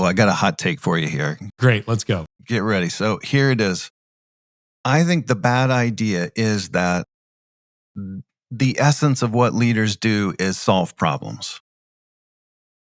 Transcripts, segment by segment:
I got a hot take for you here. Great, let's go. Get ready. So here it is. I think the bad idea is that the essence of what leaders do is solve problems.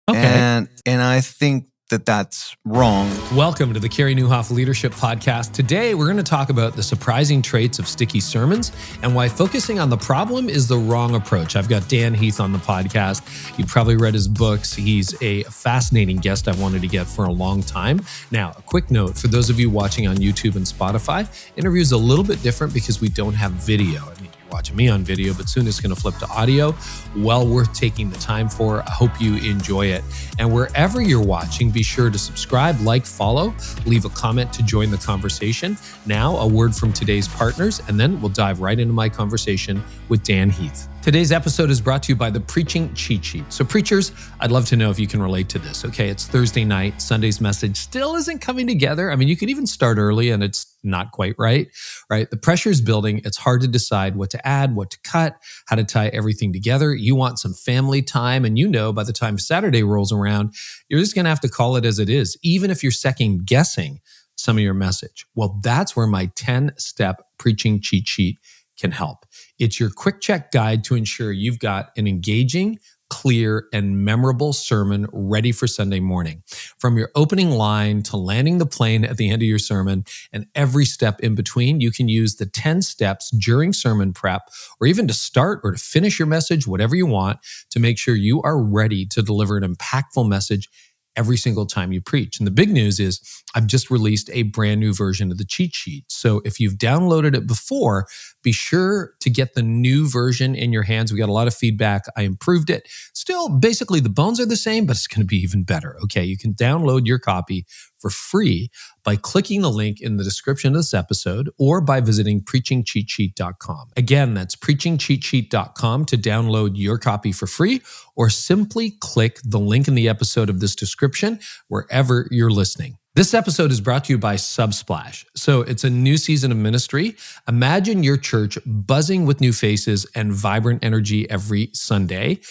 Okay. And I think that that's wrong. Welcome to the Carey Nieuwhof Leadership Podcast. Today, we're going to talk about the surprising traits of sticky sermons and why focusing on the problem is the wrong approach. I've got Dan Heath on the podcast. You probably read his books. He's a fascinating guest I've wanted to get for a long time. Now, a quick note for those of you watching on YouTube and Spotify, interview is a little bit different because we don't have video. I mean, you're watching me on video, but soon it's going to flip to audio. Well worth taking the time for. I hope you enjoy it. And wherever you're watching, be sure to subscribe, like, follow, leave a comment to join the conversation. Now, a word from today's partners, and then we'll dive right into my conversation with Dan Heath. Today's episode is brought to you by the Preaching Cheat Sheet. So preachers, I'd love to know if you can relate to this. Okay, it's Thursday night. Sunday's message still isn't coming together. I mean, you could even start early and it's not quite right? The pressure's building. It's hard to decide what to add, what to cut, how to tie everything together. You want some family time, and by the time Saturday rolls around, you're just going to have to call it as it is, even if you're second guessing some of your message. Well, that's where my 10-step preaching cheat sheet can help. It's your quick check guide to ensure you've got an engaging, clear, and memorable sermon ready for Sunday morning. From your opening line to landing the plane at the end of your sermon and every step in between, you can use the 10 steps during sermon prep or even to start or to finish your message, whatever you want, to make sure you are ready to deliver an impactful message every single time you preach. And the big news is I've just released a brand new version of the cheat sheet. So if you've downloaded it before, be sure to get the new version in your hands. We got a lot of feedback. I improved it. Still, basically the bones are the same, but it's going to be even better. Okay, you can download your copy for free by clicking the link in the description of this episode or by visiting preachingcheatsheet.com. Again, that's preachingcheatsheet.com to download your copy for free, or simply click the link in the episode of this description wherever you're listening. This episode is brought to you by Subsplash. So it's a new season of ministry. Imagine your church buzzing with new faces and vibrant energy every Sunday,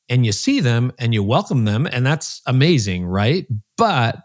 and you see them and you welcome them, and that's amazing, right? But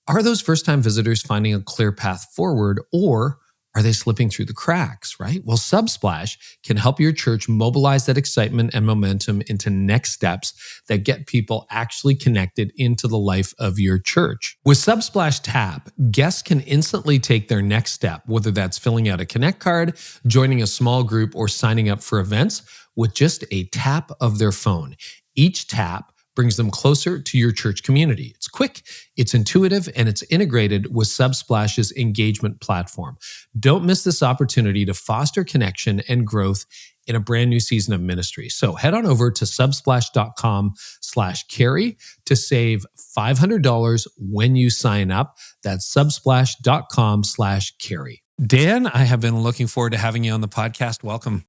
are those first-time visitors finding a clear path forward, or are they slipping through the cracks, right? Well, Subsplash can help your church mobilize that excitement and momentum into next steps that get people actually connected into the life of your church. With Subsplash Tap, guests can instantly take their next step, whether that's filling out a Connect card, joining a small group, or signing up for events with just a tap of their phone. Each tap brings them closer to your church community. It's quick, it's intuitive, and it's integrated with Subsplash's engagement platform. Don't miss this opportunity to foster connection and growth in a brand new season of ministry. So head on over to subsplash.com/Carey to save $500 when you sign up. That's subsplash.com/Carey. Dan, I have been looking forward to having you on the podcast. Welcome.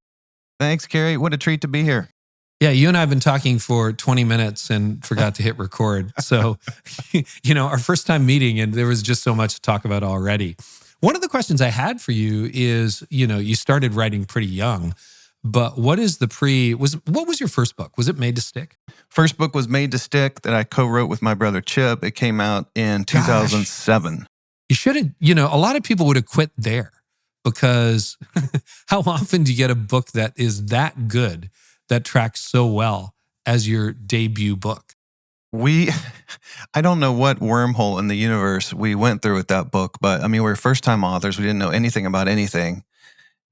Thanks, Carey. What a treat to be here. Yeah, you and I have been talking for 20 minutes and forgot to hit record. So, our first time meeting, and there was just so much to talk about already. One of the questions I had for you is, you started writing pretty young, but what was your first book? Was it Made to Stick? First book was Made to Stick that I co-wrote with my brother Chip. It came out in 2007. You should have, a lot of people would have quit there, because how often do you get a book that is that good, that tracks so well as your debut book? I don't know what wormhole in the universe we went through with that book, but we were first-time authors. We didn't know anything about anything.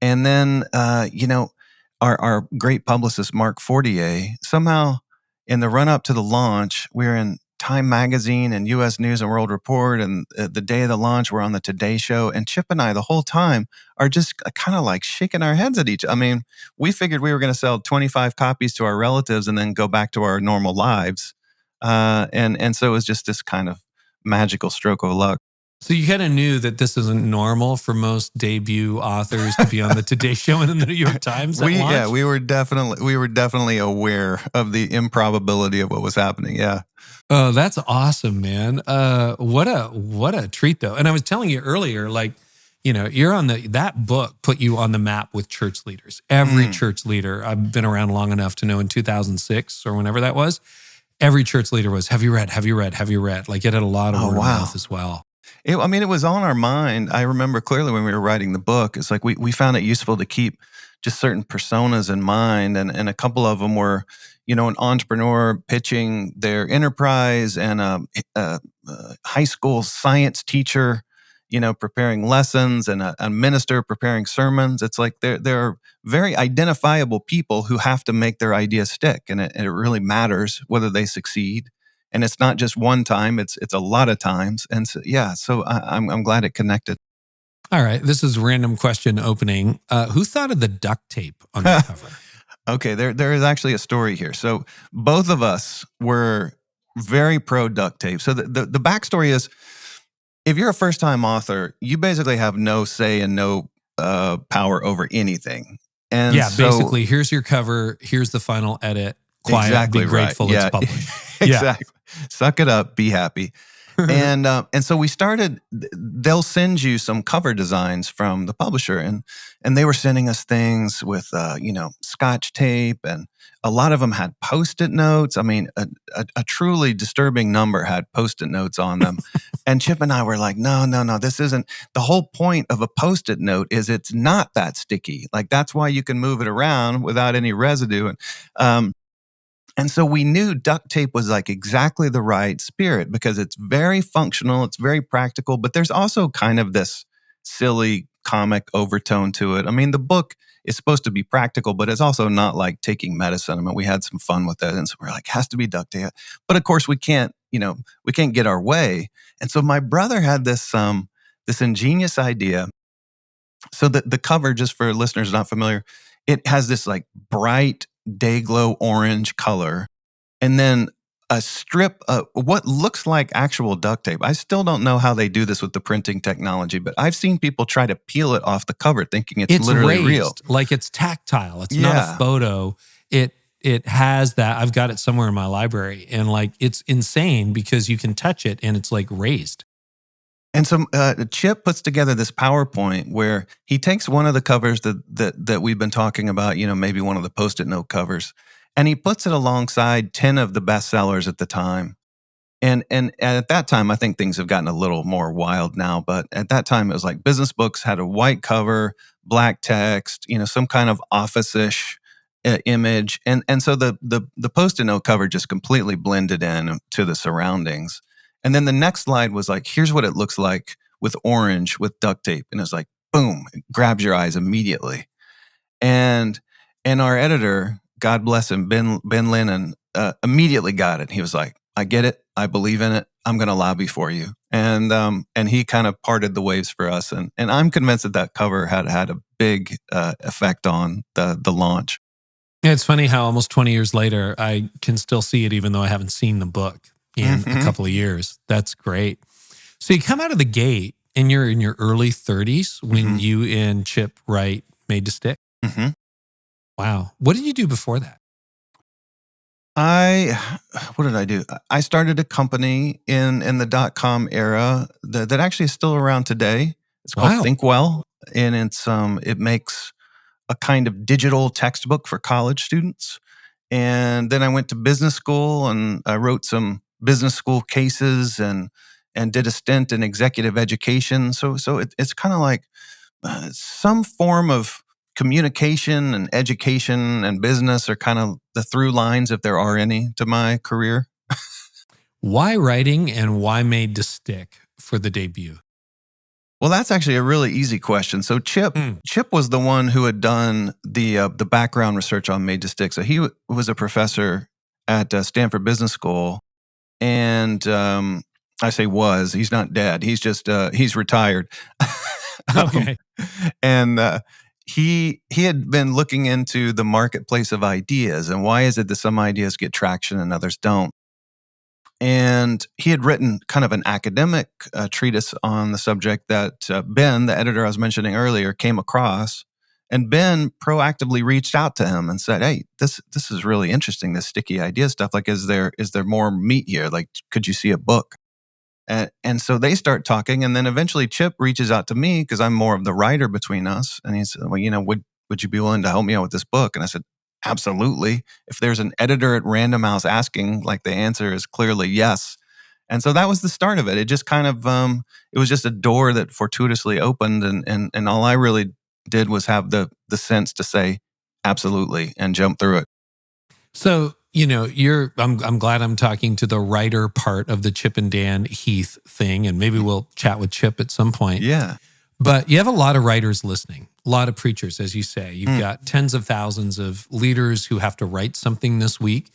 And then, our great publicist, Mark Fortier, somehow in the run-up to the launch, we were in Time Magazine and U.S. News and World Report, and the day of the launch, we're on the Today Show, and Chip and I the whole time are just kind of like shaking our heads at each. We figured we were going to sell 25 copies to our relatives and then go back to our normal lives, and so it was just this kind of magical stroke of luck. So you kind of knew that this isn't normal for most debut authors to be on the Today Show and in the New York Times. We were definitely aware of the improbability of what was happening. Yeah. Oh, that's awesome, man. What a treat, though. And I was telling you earlier, you're on that book put you on the map with church leaders. Every church leader, I've been around long enough to know in 2006 or whenever that was, every church leader was, have you read? Have you read? Have you read? Like it had a lot of word of mouth as well. It was on our mind. I remember clearly when we were writing the book, it's like we found it useful to keep just certain personas in mind. And a couple of them were, an entrepreneur pitching their enterprise and a high school science teacher, preparing lessons, and a minister preparing sermons. It's like they're very identifiable people who have to make their idea stick. And it really matters whether they succeed. And it's not just one time, it's a lot of times. And so I'm glad it connected. All right, this is random question opening. Who thought of the duct tape on the cover? Okay, there is actually a story here. So both of us were very pro duct tape. So the backstory is, if you're a first-time author, you basically have no say and no power over anything. And basically, here's your cover, here's the final edit. Quiet, exactly, be grateful right. it's published. Exactly. Suck it up, be happy. And so we started, they'll send you some cover designs from the publisher, and they were sending us things with Scotch tape, and a lot of them had Post-it notes. I mean, a truly disturbing number had Post-it notes on them. And Chip and I were like, no, this isn't. The whole point of a Post-it note is it's not that sticky. Like, that's why you can move it around without any residue. And so we knew duct tape was like exactly the right spirit, because it's very functional, it's very practical, but there's also kind of this silly comic overtone to it. I mean, the book is supposed to be practical, but it's also not like taking medicine. I mean, we had some fun with it. And so we're like, has to be duct tape. But of course we can't get our way. And so my brother had this ingenious idea. So the cover, just for listeners not familiar, it has this like bright day glow orange color, and then a strip of what looks like actual duct tape. I still don't know how they do this with the printing technology, but I've seen people try to peel it off the cover thinking it's literally raised, real. Like it's tactile. It's not a photo. It has that. I've got it somewhere in my library, and like it's insane because you can touch it and it's like raised. And so Chip puts together this PowerPoint where he takes one of the covers that we've been talking about, maybe one of the Post-it note covers, and he puts it alongside 10 of the bestsellers at the time. And at that time, I think things have gotten a little more wild now, but at that time it was like business books had a white cover, black text, some kind of office-ish image. And so the Post-it note cover just completely blended in to the surroundings. And then the next slide was like, here's what it looks like with orange, with duct tape. And it's like, boom, it grabs your eyes immediately. And our editor, God bless him, Ben Lennon, immediately got it. He was like, I get it. I believe in it. I'm going to lobby for you. And he kind of parted the waves for us. And I'm convinced that cover had a big effect on the launch. Yeah, it's funny how almost 20 years later, I can still see it even though I haven't seen the book in a couple of years. That's great. So you come out of the gate and you're in your early 30s when you and Chip Wright made to stick. Mm-hmm. Wow. What did you do before that? What did I do? I started a company in the .com era that actually is still around today. It's called ThinkWell, and it makes a kind of digital textbook for college students. And then I went to business school and I wrote some business school cases and did a stint in executive education. So it's kind of like some form of communication and education and business are kind of the through lines, if there are any, to my career. Why writing and why made to stick for the debut? Well, that's actually a really easy question. So Chip was the one who had done the background research on Made to Stick. So he was a professor at Stanford Business School, and I say was, he's not dead. He's just he's retired. Okay. And he had been looking into the marketplace of ideas and why is it that some ideas get traction and others don't. And he had written kind of an academic treatise on the subject that Ben, the editor I was mentioning earlier, came across. And Ben proactively reached out to him and said, "Hey, this is really interesting, this sticky idea stuff. Like, is there more meat here? Like, could you see a book?" And so they start talking. And then eventually Chip reaches out to me because I'm more of the writer between us. And he said, "Well, would you be willing to help me out with this book?" And I said, Absolutely. If there's an editor at Random House asking, like the answer is clearly yes. And so that was the start of it. It just kind of, it was just a door that fortuitously opened, and all I really did was have the sense to say absolutely and jump through it. So, I'm glad I'm talking to the writer part of the Chip and Dan Heath thing, and maybe we'll chat with Chip at some point. Yeah. But you have a lot of writers listening, a lot of preachers, as you say. You've got tens of thousands of leaders who have to write something this week.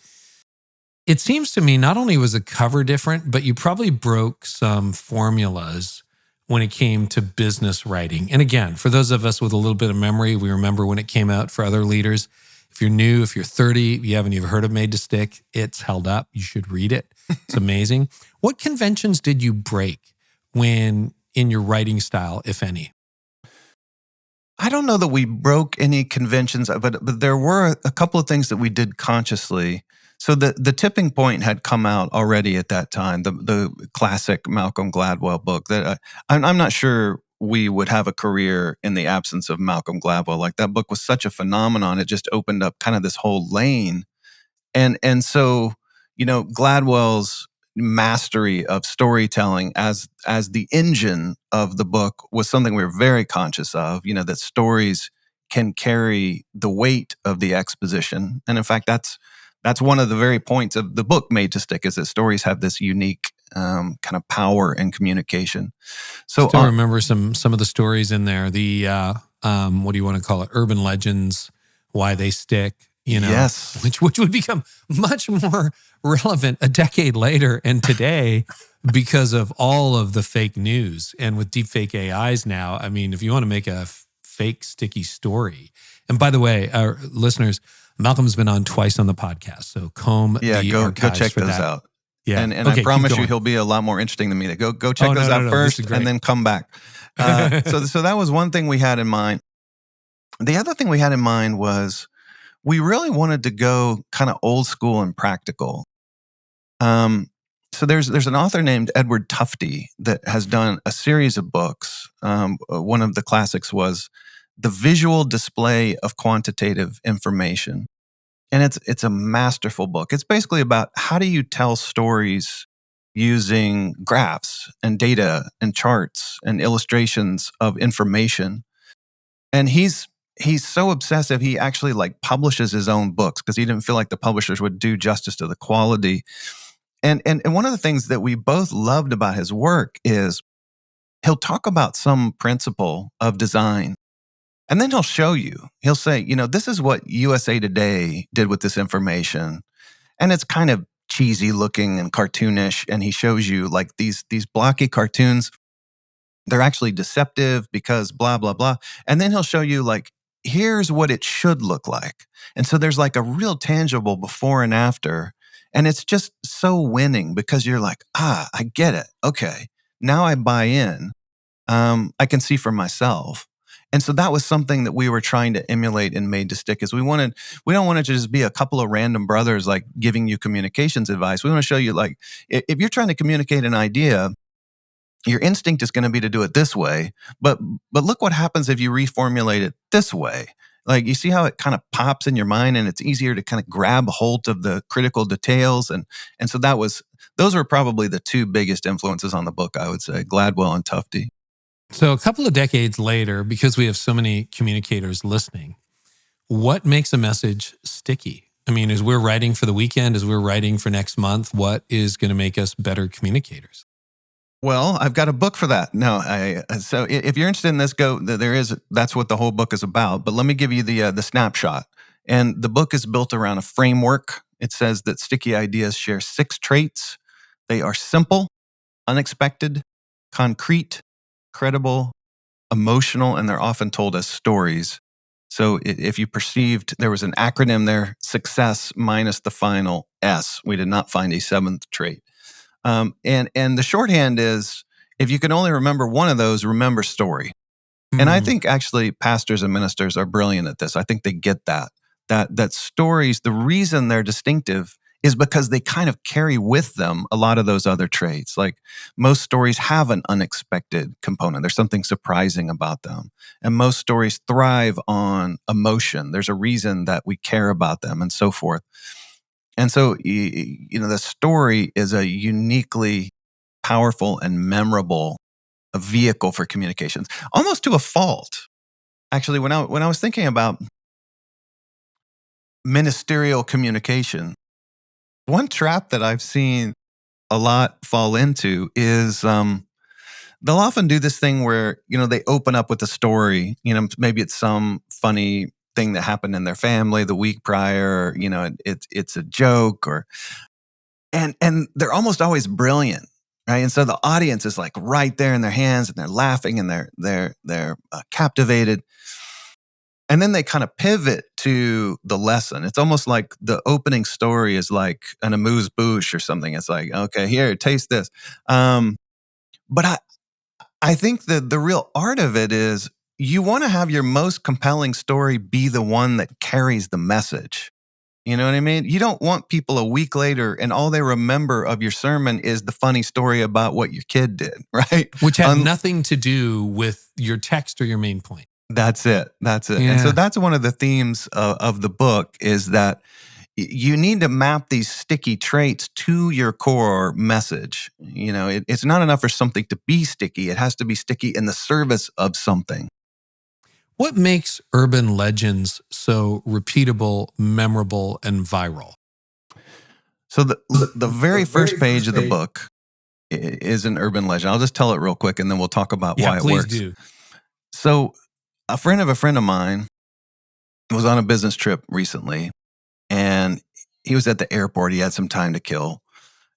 It seems to me not only was the cover different, but you probably broke some formulas when it came to business writing. And again, for those of us with a little bit of memory, we remember when it came out. For other leaders, if you're new, if you're 30, you haven't even heard of Made to Stick, it's held up. You should read it. It's amazing. What conventions did you break in your writing style, if any? I don't know that we broke any conventions, but there were a couple of things that we did consciously. So the tipping point had come out already at that time, the classic Malcolm Gladwell book. That I'm not sure we would have a career in the absence of Malcolm Gladwell. Like, that book was such a phenomenon; it just opened up kind of this whole lane. And so, Gladwell's mastery of storytelling as the engine of the book was something we were very conscious of, that stories can carry the weight of the exposition. And in fact, that's one of the very points of the book Made to Stick, is that stories have this unique kind of power in communication. So I remember some of the stories in there, the what do you want to call it? Urban legends, why they stick. Yes. which would become much more relevant a decade later and today because of all of the fake news. And with deepfake AIs now, I mean, if you want to make a fake sticky story, and by the way, our listeners, Malcolm's been on twice on the podcast, so comb the go archives check for those that. out. Yeah, and okay, I promise you, going. he'll be a lot more interesting than me. Go check those out first, and then come back. So that was one thing we had in mind. The other thing we had in mind was we really wanted to go kind of old school and practical. So there's an author named Edward Tufte that has done a series of books. One of the classics was The Visual Display of Quantitative Information. And it's a masterful book. It's basically about how do you tell stories using graphs and data and charts and illustrations of information. And he's so obsessive, he actually publishes his own books because he didn't feel like the publishers would do justice to the quality. And one of the things that we both loved about his work is he'll talk about some principle of design, and then he'll show you. He'll say, this is what USA Today did with this information. And it's kind of cheesy looking and cartoonish. And he shows you these blocky cartoons. They're actually deceptive because blah, blah, blah. And then he'll show you here's what it should look like. And so there's a real tangible before and after. And it's just so winning because you're like, I get it. Okay, now I buy in. I can see for myself. And so that was something that we were trying to emulate in Made to Stick, is we don't want it to just be a couple of random brothers giving you communications advice. We want to show you if you're trying to communicate an idea, your instinct is going to be to do it this way, but look what happens if you reformulate it this way. You see how it kind of pops in your mind, and it's easier to kind of grab hold of the critical details. And so those were probably the two biggest influences on the book, I would say, Gladwell and Tufte. So a couple of decades later, because we have so many communicators listening, what makes a message sticky? I mean, as we're writing for the weekend, as we're writing for next month, what is going to make us better communicators? Well, I've got a book for that. No, so if you're interested in this, that's what the whole book is about. But let me give you the snapshot. And the book is built around a framework. It says that sticky ideas share 6 traits. They are simple, unexpected, concrete, credible, emotional, and they're often told as stories. So if you perceived there was an acronym there, success minus the final S, we did not find a 7th trait. And the shorthand is, if you can only remember one of those, remember story. And I think actually pastors and ministers are brilliant at this. I think they get that stories, the reason they're distinctive is because they kind of carry with them a lot of those other traits. Like most stories have an unexpected component. There's something surprising about them. And most stories thrive on emotion. There's a reason that we care about them and so forth. And so, the story is a uniquely powerful and memorable vehicle for communications, almost to a fault. Actually, when I was thinking about ministerial communication, one trap that I've seen a lot fall into is they'll often do this thing where, they open up with a story, maybe it's some funny thing that happened in their family the week prior, or, it's a joke and they're almost always brilliant, right? And so the audience is like right there in their hands and they're laughing and they're captivated. And then they kind of pivot to the lesson. It's almost like the opening story is like an amuse-bouche or something. It's like, okay, here, taste this. But I think that the real art of it is you want to have your most compelling story be the one that carries the message. You know what I mean? You don't want people a week later and all they remember of your sermon is the funny story about what your kid did, right? Which had nothing to do with your text or your main point. That's it. Yeah. And so that's one of the themes of the book is that you need to map these sticky traits to your core message. It's not enough for something to be sticky. It has to be sticky in the service of something. What makes urban legends so repeatable, memorable, and viral? So the very first page of the book is an urban legend. I'll just tell it real quick and then we'll talk about why it works. Please do. So a friend of mine was on a business trip recently and he was at the airport. He had some time to kill.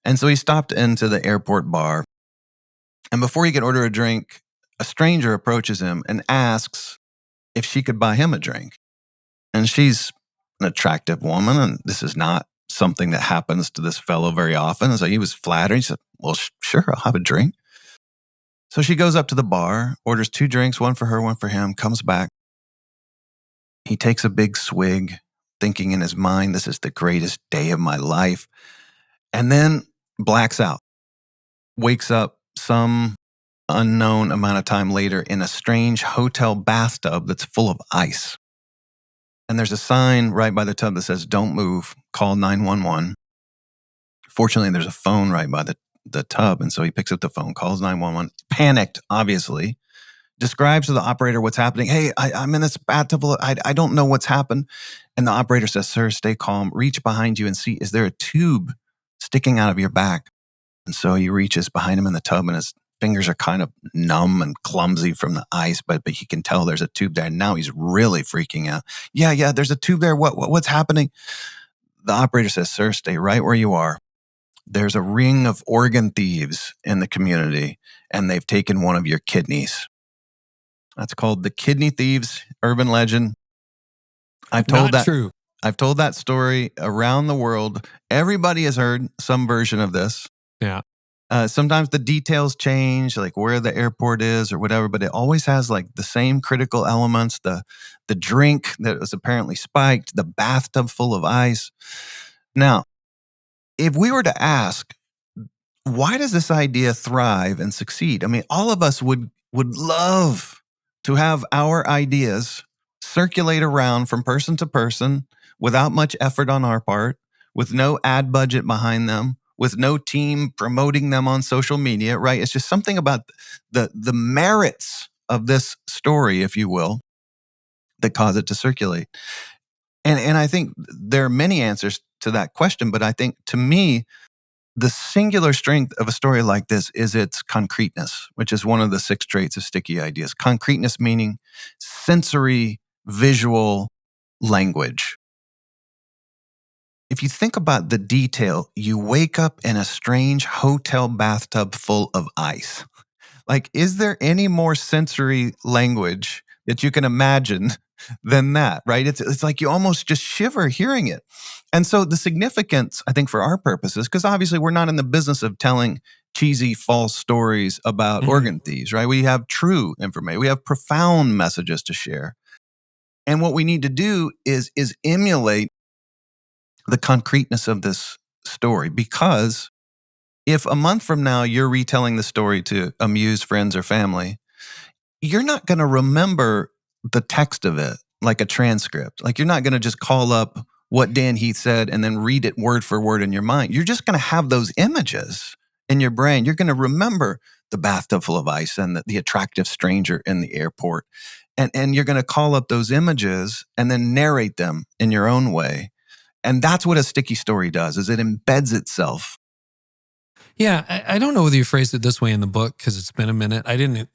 And so he stopped into the airport bar. And before he could order a drink, a stranger approaches him and asks if she could buy him a drink. And she's an attractive woman, and this is not something that happens to this fellow very often. And so he was flattered. He said, well, sure, I'll have a drink. So she goes up to the bar, orders 2 drinks, one for her, one for him, comes back. He takes a big swig, thinking in his mind, this is the greatest day of my life. And then blacks out, wakes up some unknown amount of time later in a strange hotel bathtub that's full of ice. And there's a sign right by the tub that says, don't move, call 911. Fortunately, there's a phone right by the tub. And so he picks up the phone, calls 911, panicked, obviously, describes to the operator what's happening. Hey, I'm in this bathtub. I don't know what's happened. And the operator says, sir, stay calm. Reach behind you and see, is there a tube sticking out of your back? And so he reaches behind him in the tub and his fingers are kind of numb and clumsy from the ice, but he can tell there's a tube there. And now he's really freaking out. Yeah, there's a tube there. What's happening? The operator says, sir, stay right where you are. There's a ring of organ thieves in the community, and they've taken one of your kidneys. That's called the Kidney Thieves urban legend. I've told that story around the world. Everybody has heard some version of this. Yeah. Sometimes the details change, like where the airport is or whatever, but it always has like the same critical elements, the drink that was apparently spiked, the bathtub full of ice. Now, if we were to ask, why does this idea thrive and succeed? I mean, all of us would love to have our ideas circulate around from person to person without much effort on our part, with no ad budget behind them, with no team promoting them on social media, right? It's just something about the merits of this story, if you will, that cause it to circulate. And I think there are many answers to that question, but I think to me, the singular strength of a story like this is its concreteness, which is one of the 6 traits of sticky ideas. Concreteness meaning sensory, visual language. If you think about the detail, you wake up in a strange hotel bathtub full of ice. Like, is there any more sensory language that you can imagine than that, right? It's like you almost just shiver hearing it. And so the significance, I think for our purposes, because obviously we're not in the business of telling cheesy, false stories about organ thieves, right? We have true information. We have profound messages to share. And what we need to do is emulate the concreteness of this story, because if a month from now you're retelling the story to amuse friends or family, you're not going to remember the text of it like a transcript. Like, you're not going to just call up what Dan Heath said and then read it word for word in your mind. You're just going to have those images in your brain. You're going to remember the bathtub full of ice and the attractive stranger in the airport. And you're going to call up those images and then narrate them in your own way. And that's what a sticky story does, is it embeds itself. Yeah, I don't know whether you phrased it this way in the book, because it's been a minute. I didn't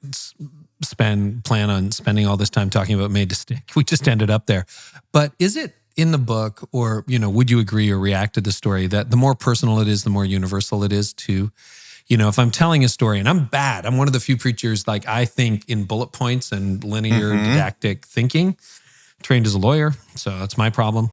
plan on spending all this time talking about Made to Stick. We just ended up there. But is it in the book, or, would you agree or react to the story that the more personal it is, the more universal it is too? If I'm telling a story, and I'm one of the few preachers, like, I think in bullet points and linear didactic thinking, trained as a lawyer, so that's my problem.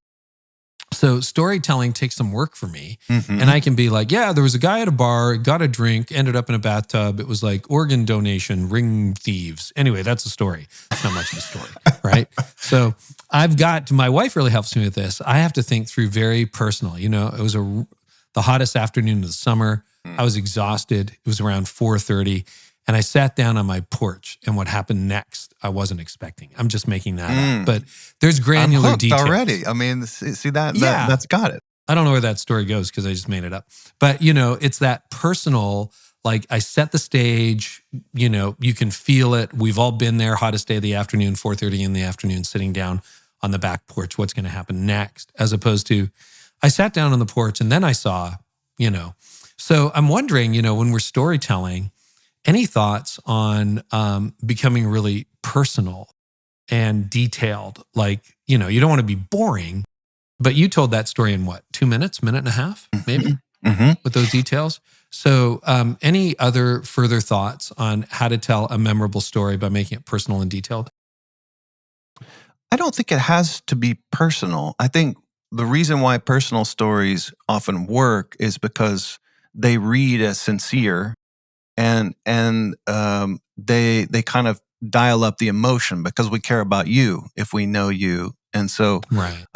So storytelling takes some work for me. And I can be like, yeah, there was a guy at a bar, got a drink, ended up in a bathtub. It was like organ donation, ring thieves. Anyway, that's a story. It's not much of a story, right? So my wife really helps me with this. I have to think through very personal. It was the hottest afternoon of the summer. I was exhausted. It was around 4:30. And I sat down on my porch, and what happened next, I wasn't expecting. I'm just making that up. But there's granular I'm hooked details already. I mean, see that? Yeah. That's got it. I don't know where that story goes because I just made it up. But, it's that personal, like, I set the stage, you can feel it. We've all been there, hottest day of the afternoon, 4:30 in the afternoon, sitting down on the back porch. What's going to happen next? As opposed to, I sat down on the porch and then I saw, So I'm wondering, when we're storytelling, any thoughts on becoming really personal and detailed? Like, you don't want to be boring, but you told that story in what, 2 minutes, minute and a half, maybe, with those details. So any other further thoughts on how to tell a memorable story by making it personal and detailed? I don't think it has to be personal. I think the reason why personal stories often work is because they read as sincere, and they kind of dial up the emotion because we care about you if we know you. And so Right.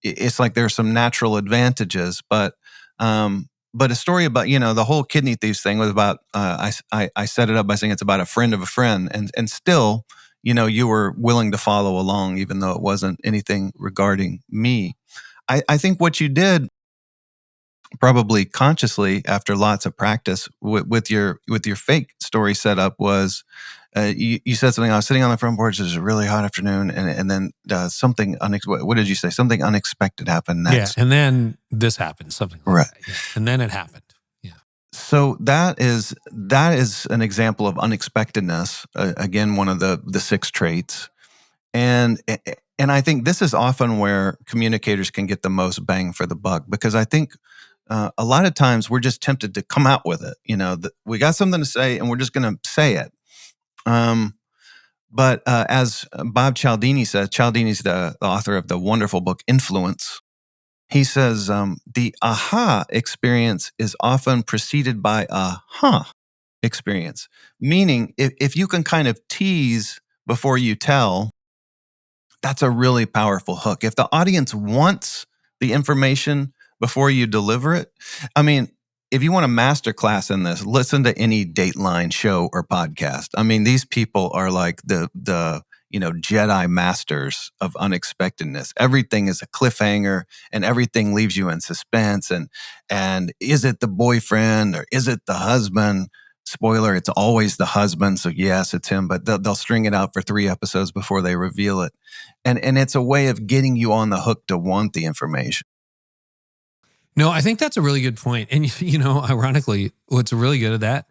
It's like there's some natural advantages, but a story about, the whole kidney thieves thing was about, I set it up by saying it's about a friend of a friend, and still, you were willing to follow along even though it wasn't anything regarding me. I think what you did, probably consciously after lots of practice with your fake story setup, was you said something. I was sitting on the front porch. It was a really hot afternoon, and then something what did you say? Something unexpected happened next. Yeah, and then this happened. Something like Right. that. Yeah. And then it happened. Yeah. So that is an example of unexpectedness. Again, one of the 6 traits, and I think this is often where communicators can get the most bang for the buck, because I think a lot of times we're just tempted to come out with it. We got something to say and we're just going to say it. But as Bob Cialdini says, Cialdini's the author of the wonderful book Influence. He says the aha experience is often preceded by a huh experience. Meaning, if you can kind of tease before you tell, that's a really powerful hook. If the audience wants the information before you deliver it, I mean, if you want a master class in this, listen to any Dateline show or podcast. I mean, these people are like the Jedi masters of unexpectedness. Everything is a cliffhanger, and everything leaves you in suspense. And is it the boyfriend or is it the husband? Spoiler, it's always the husband. So yes, it's him, but they'll string it out for 3 episodes before they reveal it. And it's a way of getting you on the hook to want the information. No, I think that's a really good point. And, ironically, what's really good at that,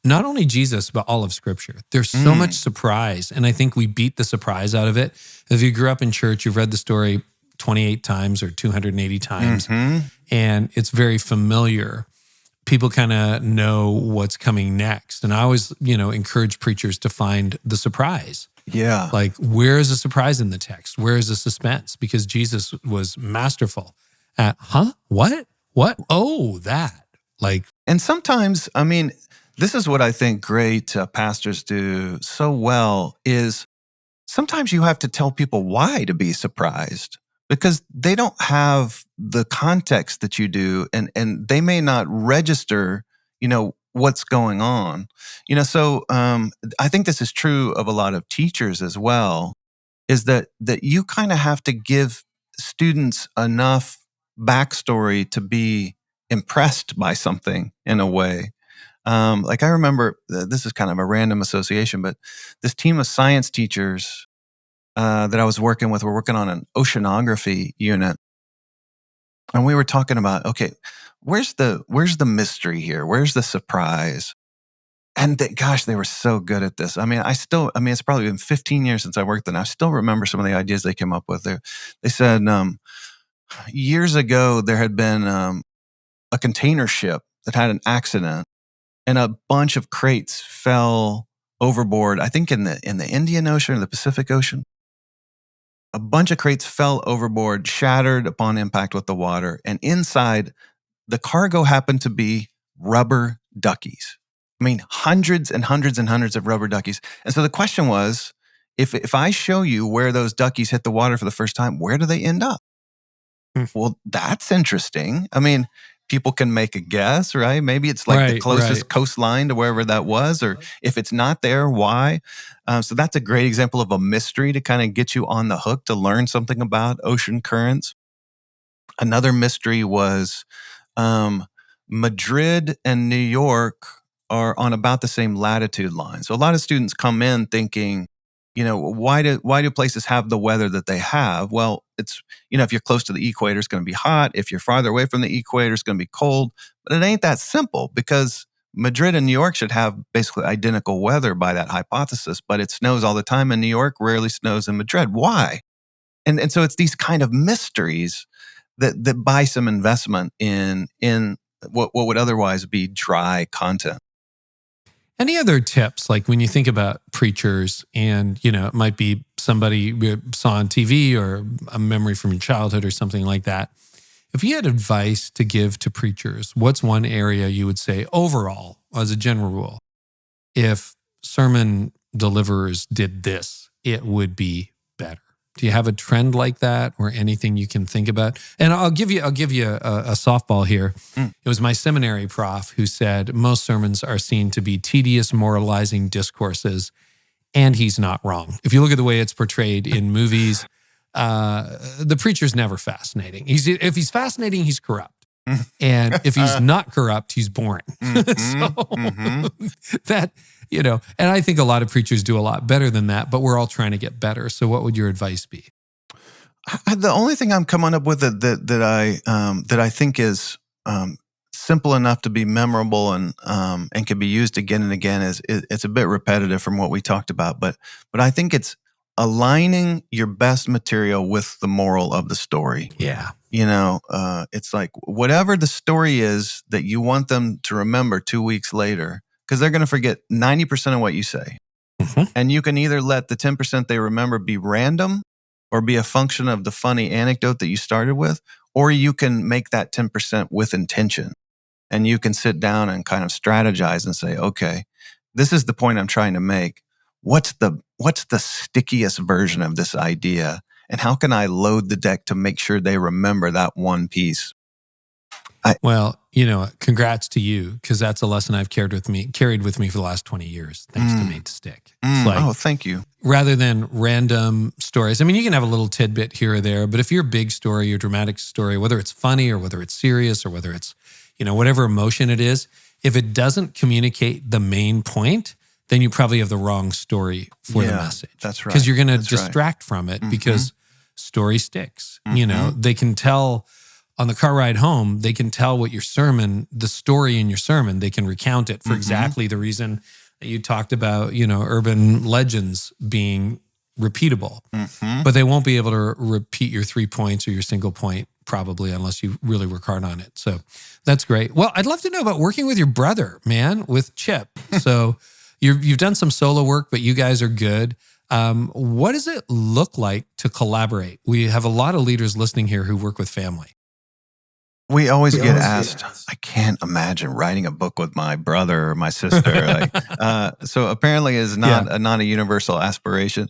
not only Jesus, but all of Scripture. There's so much surprise, and I think we beat the surprise out of it. If you grew up in church, you've read the story 28 times or 280 times, and it's very familiar. People kind of know what's coming next. And I always, encourage preachers to find the surprise. Yeah. Like, where is the surprise in the text? Where is the suspense? Because Jesus was masterful at, what? Oh, that. Like, and sometimes, I mean, this is what I think great pastors do so well, is sometimes you have to tell people why to be surprised. because they don't have the context that you do, and they may not register, what's going on. So I think this is true of a lot of teachers as well, is that you kind of have to give students enough backstory to be impressed by something in a way. Like I remember, this is kind of a random association, but this team of science teachers that I was working with, were working on an oceanography unit. And we were talking about, okay, where's the mystery here? Where's the surprise? And gosh, they were so good at this. It's probably been 15 years since I worked there, and I still remember some of the ideas they came up with. They said, years ago, there had been a container ship that had an accident, and a bunch of crates fell overboard, I think in the Indian Ocean or the Pacific Ocean. A bunch of crates fell overboard, shattered upon impact with the water, and inside, the cargo happened to be rubber duckies. Hundreds and hundreds and hundreds of rubber duckies. And so the question was, if I show you where those duckies hit the water for the first time, where do they end up? Well, that's interesting. People can make a guess, right? Maybe it's like the closest coastline to wherever that was, or if it's not there, why? So that's a great example of a mystery to kind of get you on the hook to learn something about ocean currents. Another mystery was Madrid and New York are on about the same latitude line. So a lot of students come in thinking, why do places have the weather that they have? Well, it's, if you're close to the equator, it's going to be hot. If you're farther away from the equator, it's going to be cold. But it ain't that simple, because Madrid and New York should have basically identical weather by that hypothesis, but it snows all the time in New York, rarely snows in Madrid. Why? And so it's these kind of mysteries that buy some investment in what would otherwise be dry content. Any other tips, like when you think about preachers and, it might be somebody you saw on TV or a memory from your childhood or something like that. If you had advice to give to preachers, what's one area you would say overall, as a general rule, if sermon deliverers did this, it would be better? Do you have a trend like that, or anything you can think about? And I'll give you a softball here. It was my seminary prof who said most sermons are seen to be tedious, moralizing discourses, and he's not wrong. If you look at the way it's portrayed in movies, the preacher's never fascinating. If he's fascinating, he's corrupt. And if he's not corrupt, he's boring. That, and I think a lot of preachers do a lot better than that, but we're all trying to get better. So what would your advice be? The only thing I'm coming up with that I think is simple enough to be memorable and can be used again and again is it's a bit repetitive from what we talked about, but I think it's aligning your best material with the moral of the story. Yeah. It's like whatever the story is that you want them to remember 2 weeks later, because they're going to forget 90% of what you say. And you can either let the 10% they remember be random or be a function of the funny anecdote that you started with, or you can make that 10% with intention. And you can sit down and kind of strategize and say, okay, this is the point I'm trying to make. What's the stickiest version of this idea? And how can I load the deck to make sure they remember that one piece? Congrats to you, because that's a lesson I've carried with me for the last 20 years, thanks to Made to Stick. Thank you. Rather than random stories. You can have a little tidbit here or there, but if your big story, your dramatic story, whether it's funny or whether it's serious or whether it's, whatever emotion it is, if it doesn't communicate the main point, then you probably have the wrong story for the message. That's right. Because you're going to distract from it, because story sticks. They can tell on the car ride home, they can tell what the story in your sermon, they can recount it for exactly the reason that you talked about, urban legends being repeatable. But they won't be able to repeat your 3 points or your single point, probably, unless you really work hard on it. So that's great. Well, I'd love to know about working with your brother, man, with Chip. So you've done some solo work, but you guys are good. What does it look like to collaborate? We have a lot of leaders listening here who work with family. We always get asked, I can't imagine writing a book with my brother or my sister. So apparently is not a universal aspiration.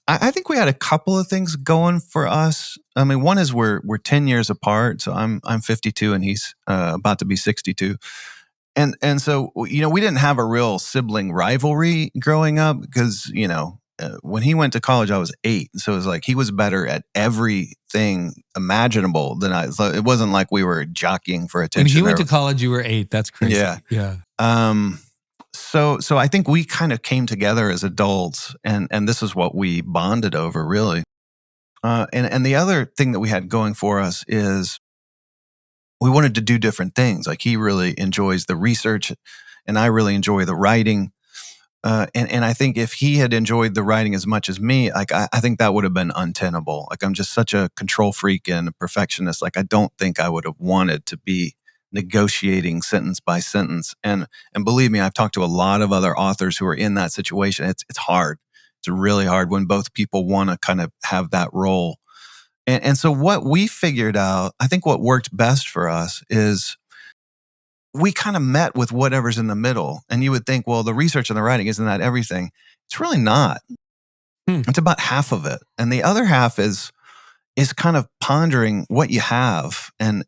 I think we had a couple of things going for us. I mean, one is we're 10 years apart. So I'm 52 and he's about to be 62. And so, we didn't have a real sibling rivalry growing up because, when he went to college, I was 8. So it was like he was better at everything imaginable than I. So it wasn't like we were jockeying for attention. When he went to college, you were 8. That's crazy. Yeah. So I think we kind of came together as adults, and this is what we bonded over, really. And the other thing that we had going for us is we wanted to do different things. Like he really enjoys the research, and I really enjoy the writing. And I think if he had enjoyed the writing as much as me, like I think that would have been untenable. Like I'm just such a control freak and a perfectionist. Like I don't think I would have wanted to be negotiating sentence by sentence. And believe me, I've talked to a lot of other authors who are in that situation. It's hard. It's really hard when both people want to kind of have that role. And so what we figured out, I think what worked best for us is we kind of met with whatever's in the middle. And you would think, well, the research and the writing, isn't that everything? It's really not. It's about half of it. And the other half is kind of pondering what you have and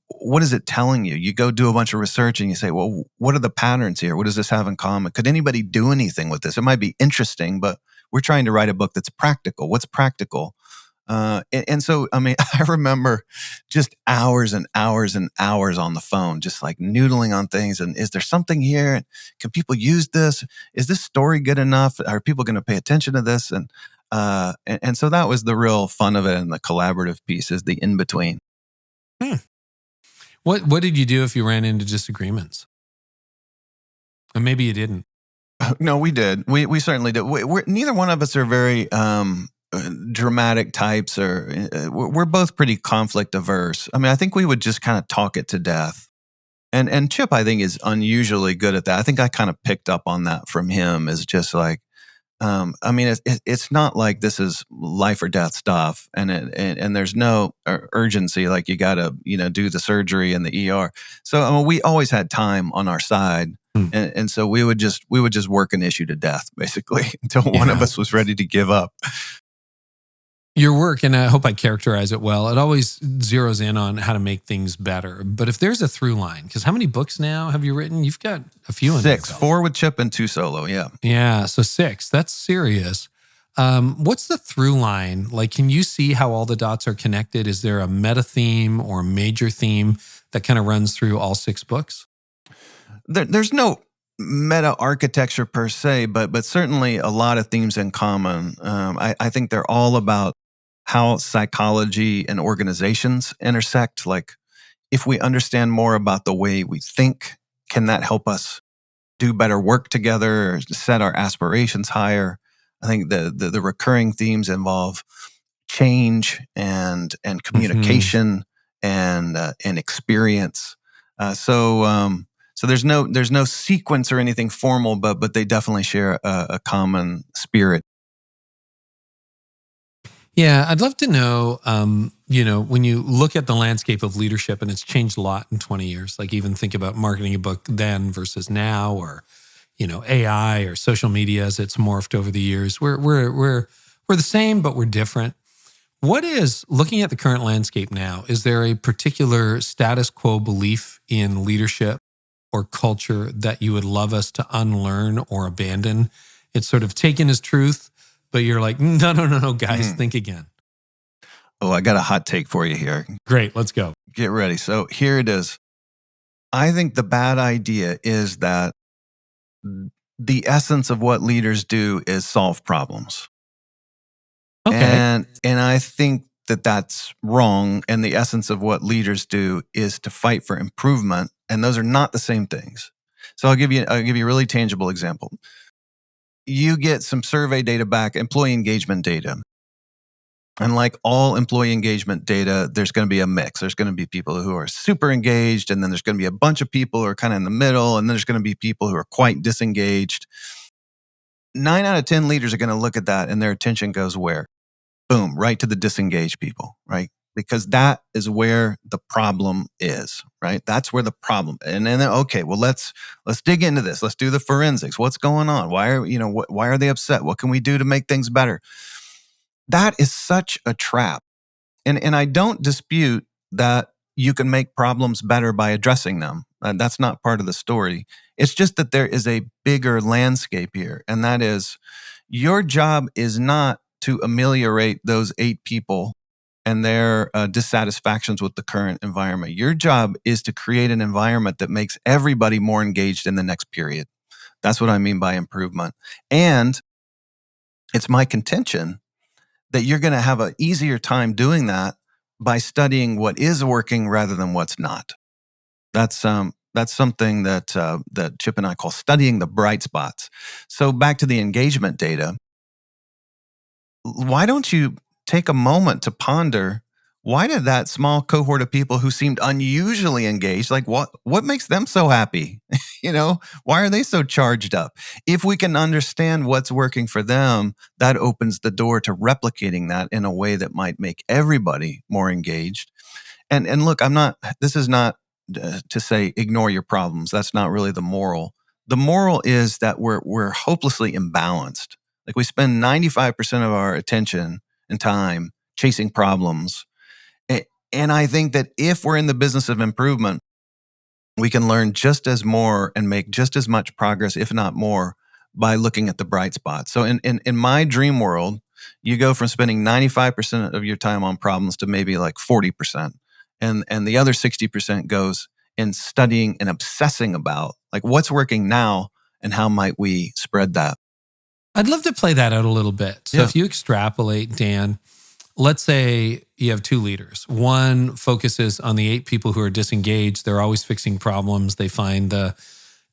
what is it telling you? You go do a bunch of research and you say, well, what are the patterns here? What does this have in common? Could anybody do anything with this? It might be interesting, but we're trying to write a book that's practical. What's practical? And so, I mean, I remember just hours and hours and hours on the phone, just like noodling on things. And is there something here? Can people use this? Is this story good enough? Are people going to pay attention to this? And so that was the real fun of it. And the collaborative piece is the in-between. What did you do if you ran into disagreements? And maybe you didn't. No, we did. We certainly did. Neither one of us are very dramatic types, or we're both pretty conflict averse. I mean, I think we would just kind of talk it to death. And Chip, I think, is unusually good at that. I think I kind of picked up on that from him. Is just like, I mean, it's not like this is life or death stuff, and there's no urgency. Like you got to do the surgery in the ER. So I mean, we always had time on our side. And so we would just work an issue to death, basically, until one of us was ready to give up. Your work, and I hope I characterize it well, it always zeroes in on how to make things better. But if there's a through line, because how many books now have you written? You've got a few in 6, 4 with Chip and 2 solo, yeah. Yeah, so 6. That's serious. What's the through line? Like, can you see how all the dots are connected? Is there a meta theme or a major theme that kind of runs through all 6 books? There's no meta architecture per se, but certainly a lot of themes in common. I think they're all about how psychology and organizations intersect. Like, if we understand more about the way we think, can that help us do better work together, or set our aspirations higher? I think the recurring themes involve change and communication and experience. So there's no sequence or anything formal, but they definitely share a common spirit. Yeah, I'd love to know, when you look at the landscape of leadership, and it's changed a lot in 20 years, like even think about marketing a book then versus now, or, AI or social media as it's morphed over the years. We're the same, but we're different. What is, looking at the current landscape now, is there a particular status quo belief in leadership or culture that you would love us to unlearn or abandon? It's sort of taken as truth, but you're like, no, guys, think again. Oh, I got a hot take for you here. Great, let's go. Get ready. So here it is. I think the bad idea is that the essence of what leaders do is solve problems. Okay. And I think that that's wrong. And the essence of what leaders do is to fight for improvement. And those are not the same things. So I'll give you a really tangible example. You get some survey data back, employee engagement data. And like all employee engagement data, there's going to be a mix. There's going to be people who are super engaged, and then there's going to be a bunch of people who are kind of in the middle, and then there's going to be people who are quite disengaged. 9 out of 10 leaders are going to look at that, and their attention goes where? Boom, right to the disengaged people, right? because that is where the problem is, right? That's where the problem. And then, okay, well, let's dig into this. Let's do the forensics. What's going on? Why are they upset? What can we do to make things better? That is such a trap. And I don't dispute that you can make problems better by addressing them. That's not part of the story. It's just that there is a bigger landscape here. And that is, your job is not to ameliorate those 8 people and their dissatisfactions with the current environment. Your job is to create an environment that makes everybody more engaged in the next period. That's what I mean by improvement. And it's my contention that you're going to have an easier time doing that by studying what is working rather than what's not. That's something that Chip and I call studying the bright spots. So back to the engagement data, why don't you take a moment to ponder, why did that small cohort of people who seemed unusually engaged, like what makes them so happy? Why are they so charged up? If we can understand what's working for them, that opens the door to replicating that in a way that might make everybody more engaged. And look, this is not to say ignore your problems. That's not really the moral. The moral is that we're hopelessly imbalanced. Like, we spend 95% of our attention and time chasing problems. And I think that if we're in the business of improvement, we can learn just as more and make just as much progress, if not more, by looking at the bright spots. So in my dream world, you go from spending 95% of your time on problems to maybe like 40%. And the other 60% goes in studying and obsessing about like what's working now and how might we spread that. I'd love to play that out a little bit. So if you extrapolate, Dan, let's say you have 2 leaders. One focuses on the 8 people who are disengaged. They're always fixing problems. They find the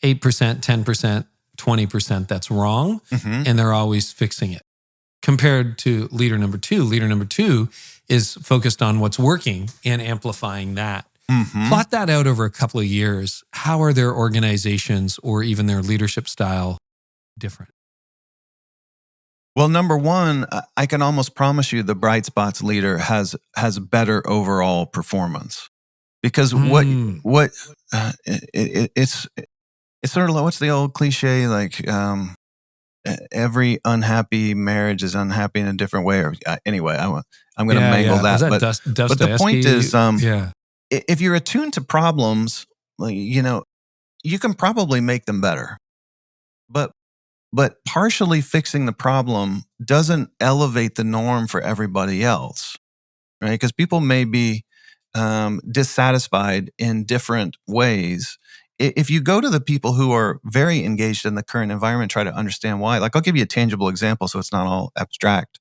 8%, 10%, 20% that's wrong, and they're always fixing it. Compared to leader number 2. Leader number 2 is focused on what's working and amplifying that. Plot that out over a couple of years. How are their organizations or even their leadership style different? Well, number one, I can almost promise you the bright spots leader has better overall performance, because it's sort of like, what's the old cliche, like every unhappy marriage is unhappy in a different way. Or anyway, I'm going to mangle that. But the point is, if you're attuned to problems, you can probably make them better. But partially fixing the problem doesn't elevate the norm for everybody else, right? Because people may be dissatisfied in different ways. If you go to the people who are very engaged in the current environment, try to understand why. Like, I'll give you a tangible example so it's not all abstract.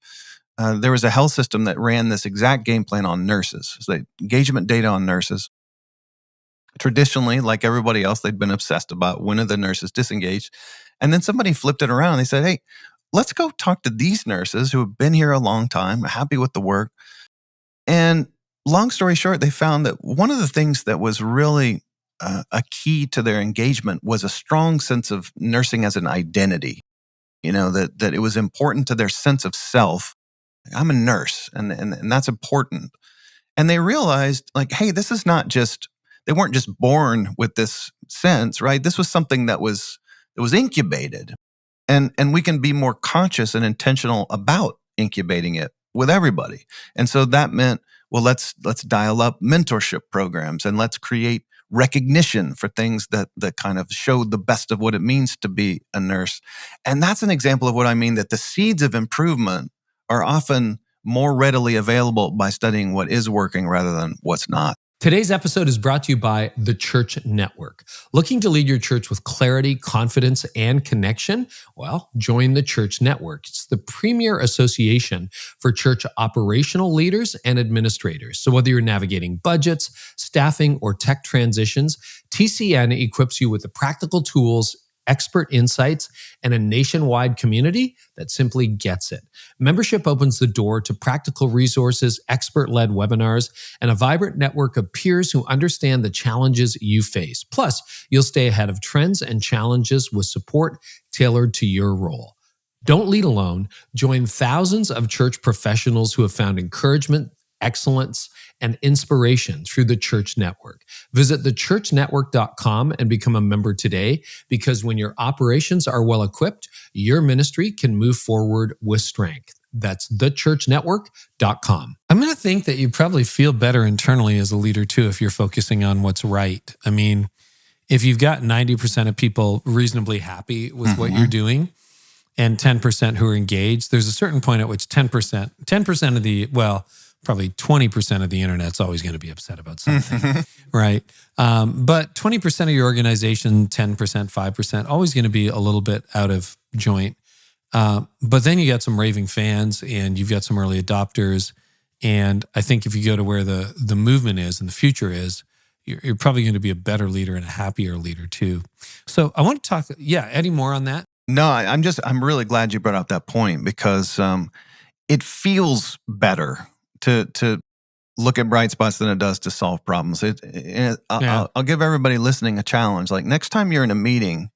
There was a health system that ran this exact game plan on nurses. So engagement data on nurses. Traditionally, like everybody else, they'd been obsessed about when are the nurses disengaged. And then somebody flipped it around. They said, hey, let's go talk to these nurses who have been here a long time, happy with the work. And long story short, they found that one of the things that was really a key to their engagement was a strong sense of nursing as an identity. That it was important to their sense of self. I'm a nurse, and that's important. And they realized, like, hey, this is not just, they weren't just born with this sense, right? This was something that was incubated. And we can be more conscious and intentional about incubating it with everybody. And so that meant, well, let's dial up mentorship programs, and let's create recognition for things that kind of showed the best of what it means to be a nurse. And that's an example of what I mean, that the seeds of improvement are often more readily available by studying what is working rather than what's not. Today's episode is brought to you by the Church Network. Looking to lead your church with clarity, confidence, and connection? Well, join the Church Network. It's the premier association for church operational leaders and administrators. So whether you're navigating budgets, staffing, or tech transitions, TCN equips you with the practical tools, expert insights, and a nationwide community that simply gets it. Membership opens the door to practical resources, expert-led webinars, and a vibrant network of peers who understand the challenges you face. Plus, you'll stay ahead of trends and challenges with support tailored to your role. Don't lead alone. Join thousands of church professionals who have found encouragement, excellence, and inspiration through the church network. Visit thechurchnetwork.com and become a member today, because when your operations are well equipped, your ministry can move forward with strength. That's thechurchnetwork.com. I'm going to think that you probably feel better internally as a leader too if you're focusing on what's right. I mean, if you've got 90% of people reasonably happy with what you're doing and 10% who are engaged, there's a certain point at which 10% of the, well, probably 20% of the internet's always going to be upset about something, right? But 20% of your organization, 10%, 5%, always going to be a little bit out of joint. But then you got some raving fans and you've got some early adopters. And I think if you go to where the movement is and the future is, you're probably going to be a better leader and a happier leader too. So I want to talk, any more on that? No, I'm really glad you brought up that point, because it feels better to look at bright spots than it does to solve problems. I'll give everybody listening a challenge. Like, next time you're in a meeting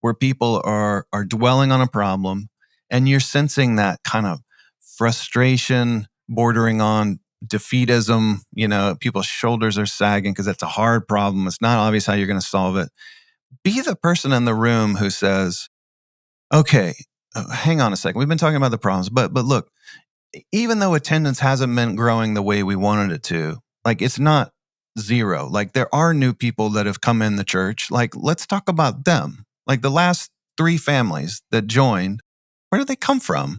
where people are dwelling on a problem and you're sensing that kind of frustration bordering on defeatism, people's shoulders are sagging because it's a hard problem. It's not obvious how you're going to solve it. Be the person in the room who says, okay, hang on a second. We've been talking about the problems, but look, even though attendance hasn't been growing the way we wanted it to, like, it's not zero. Like, there are new people that have come in the church. Like, let's talk about them. Like, the last 3 families that joined, where did they come from?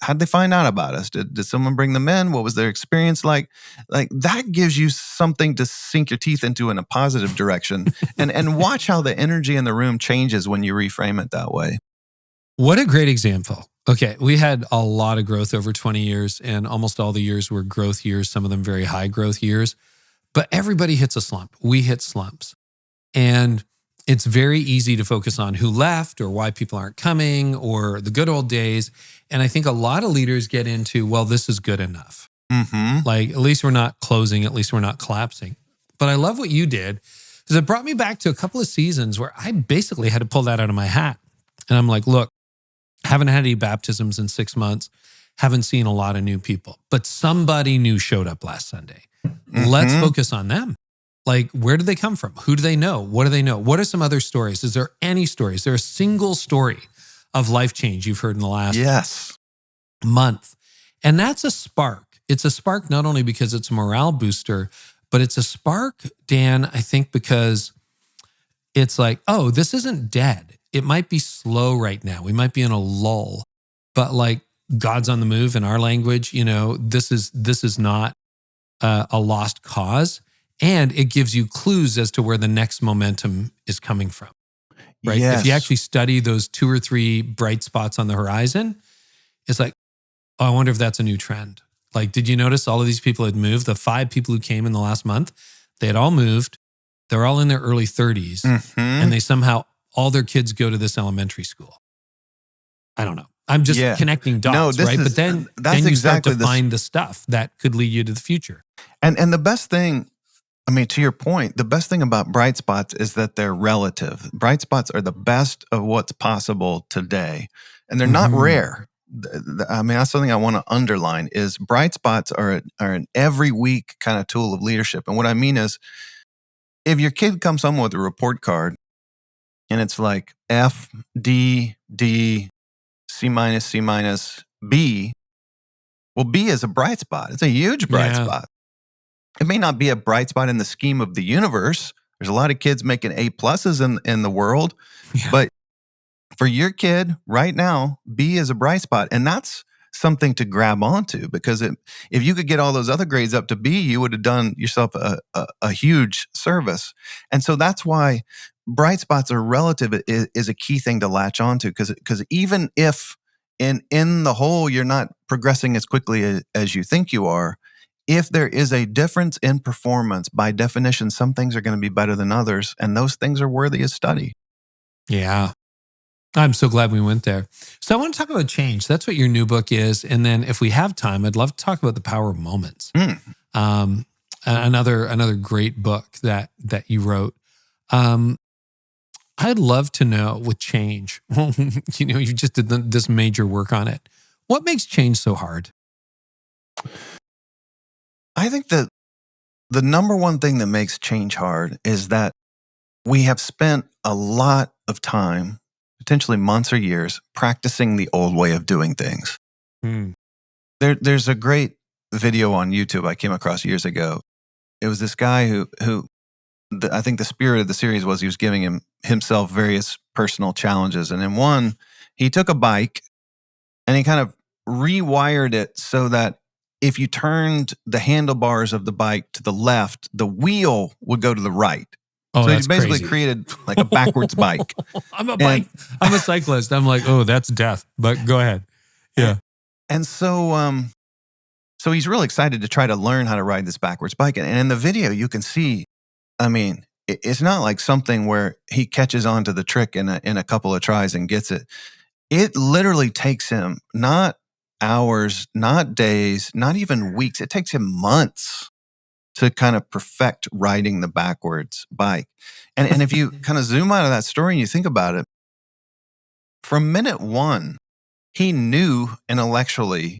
How'd they find out about us? Did someone bring them in? What was their experience like? Like, that gives you something to sink your teeth into in a positive direction. and watch how the energy in the room changes when you reframe it that way. What a great example. Okay, we had a lot of growth over 20 years, and almost all the years were growth years, some of them very high growth years. But everybody hits a slump. We hit slumps. And it's very easy to focus on who left or why people aren't coming or the good old days. And I think a lot of leaders get into, well, this is good enough. Like, at least we're not closing, at least we're not collapsing. But I love what you did, because it brought me back to a couple of seasons where I basically had to pull that out of my hat. And I'm like, look, haven't had any baptisms in 6 months, haven't seen a lot of new people, but somebody new showed up last Sunday. Let's focus on them. Like, where do they come from? Who do they know? What do they know? What are some other stories? Is there any stories? Is there a single story of life change you've heard in the last month? And that's a spark. It's a spark not only because it's a morale booster, but it's a spark, Dan, I think, because it's like, oh, this isn't dead. It might be slow right now. We might be in a lull, but like, God's on the move in our language. This is not a lost cause. And it gives you clues as to where the next momentum is coming from, right? Yes. If you actually study those 2 or 3 bright spots on the horizon, it's like, oh, I wonder if that's a new trend. Like, did you notice all of these people had moved? The 5 people who came in the last month, they had all moved. They're all in their early 30s. And they somehow, all their kids go to this elementary school. I don't know. I'm just connecting dots, right? But then you start to find the stuff that could lead you to the future. And the best thing, I mean, to your point, the best thing about bright spots is that they're relative. Bright spots are the best of what's possible today, and they're not rare. I mean, that's something I want to underline, is bright spots are an every week kind of tool of leadership. And what I mean is, if your kid comes home with a report card and it's like F, D, D, C minus, C minus, B, well, B is a bright spot. It's a huge bright spot. It may not be a bright spot in the scheme of the universe. There's a lot of kids making A pluses in the world, but for your kid right now, B is a bright spot. And that's something to grab onto, because if you could get all those other grades up to B, you would have done yourself a huge service. And so that's why bright spots are relative is a key thing to latch onto, because even if in the whole you're not progressing as quickly as you think you are, if there is a difference in performance, by definition, some things are going to be better than others, and those things are worthy of study. Yeah. I'm so glad we went there. So I want to talk about change. That's what your new book is. And then if we have time, I'd love to talk about the power of moments. Another great book that you wrote. I'd love to know with change, you just did this major work on it. What makes change so hard? I think that the number one thing that makes change hard is that we have spent a lot of time, potentially months or years, practicing the old way of doing things. Hmm. There's a great video on YouTube I came across years ago. It was this guy who I think the spirit of the series was he was giving himself various personal challenges. And in one, he took a bike and he kind of rewired it so that if you turned the handlebars of the bike to the left, the wheel would go to the right. Oh, So he that's basically crazy. created like a backwards bike. I'm a cyclist. I'm like, oh, that's death. But go ahead. Yeah. And so he's really excited to try to learn how to ride this backwards bike. And in the video, you can see, I mean, it's not like something where he catches on to the trick in a couple of tries and gets it. It literally takes him not hours, not days, not even weeks. It takes him months to kind of perfect riding the backwards bike. And if you kind of zoom out of that story and you think about it, from minute one, he knew intellectually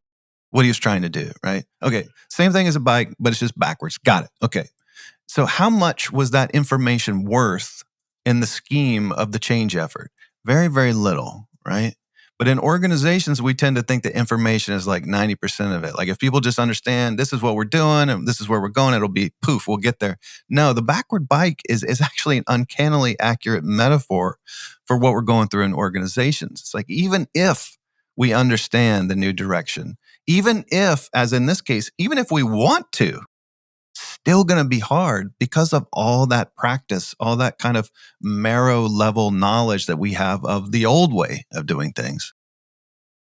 what he was trying to do, right? Okay, same thing as a bike, but it's just backwards. Got it. Okay. So how much was that information worth in the scheme of the change effort? Very, very little, right? But in organizations, we tend to think that information is like 90% of it. Like if people just understand this is what we're doing and this is where we're going, it'll be poof, we'll get there. No, the backward bike is actually an uncannily accurate metaphor for what we're going through in organizations. It's like even if we understand the new direction, even if, as in this case, even if we want to, still going to be hard because of all that practice, all that kind of marrow level knowledge that we have of the old way of doing things.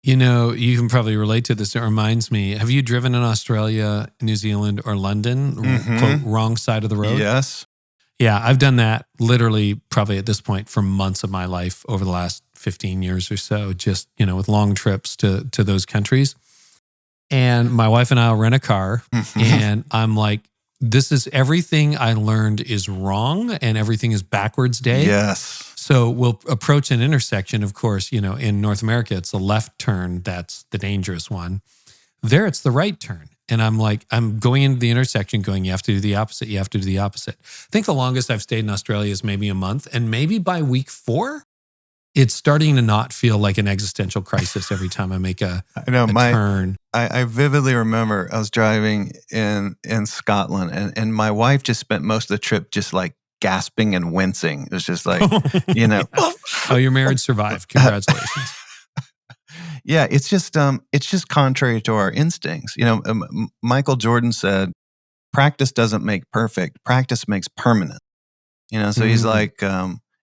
You know, you can probably relate to this. It reminds me, have you driven in Australia, New Zealand, or London? Quote, wrong side of the road? Yes. Yeah, I've done that literally probably at this point for months of my life over the last 15 years or so, just, you know, with long trips to those countries. And my wife and I will rent a car and I'm like, this is everything I learned is wrong and everything is backwards day. Yes. So we'll approach an intersection. Of course, you know, in North America, it's the left turn. That's the dangerous one. There, it's the right turn. And I'm like, I'm going into the intersection going, you have to do the opposite. You have to do the opposite. I think the longest I've stayed in Australia is maybe a month. And maybe by week 4, it's starting to not feel like an existential crisis every time I make a turn. I vividly remember I was driving in Scotland and my wife just spent most of the trip just like gasping and wincing. It was just like, you know. Oh, your marriage survived. Congratulations. Yeah, it's just contrary to our instincts. You know, Michael Jordan said, practice doesn't make perfect. Practice makes permanent. You know, so he's like,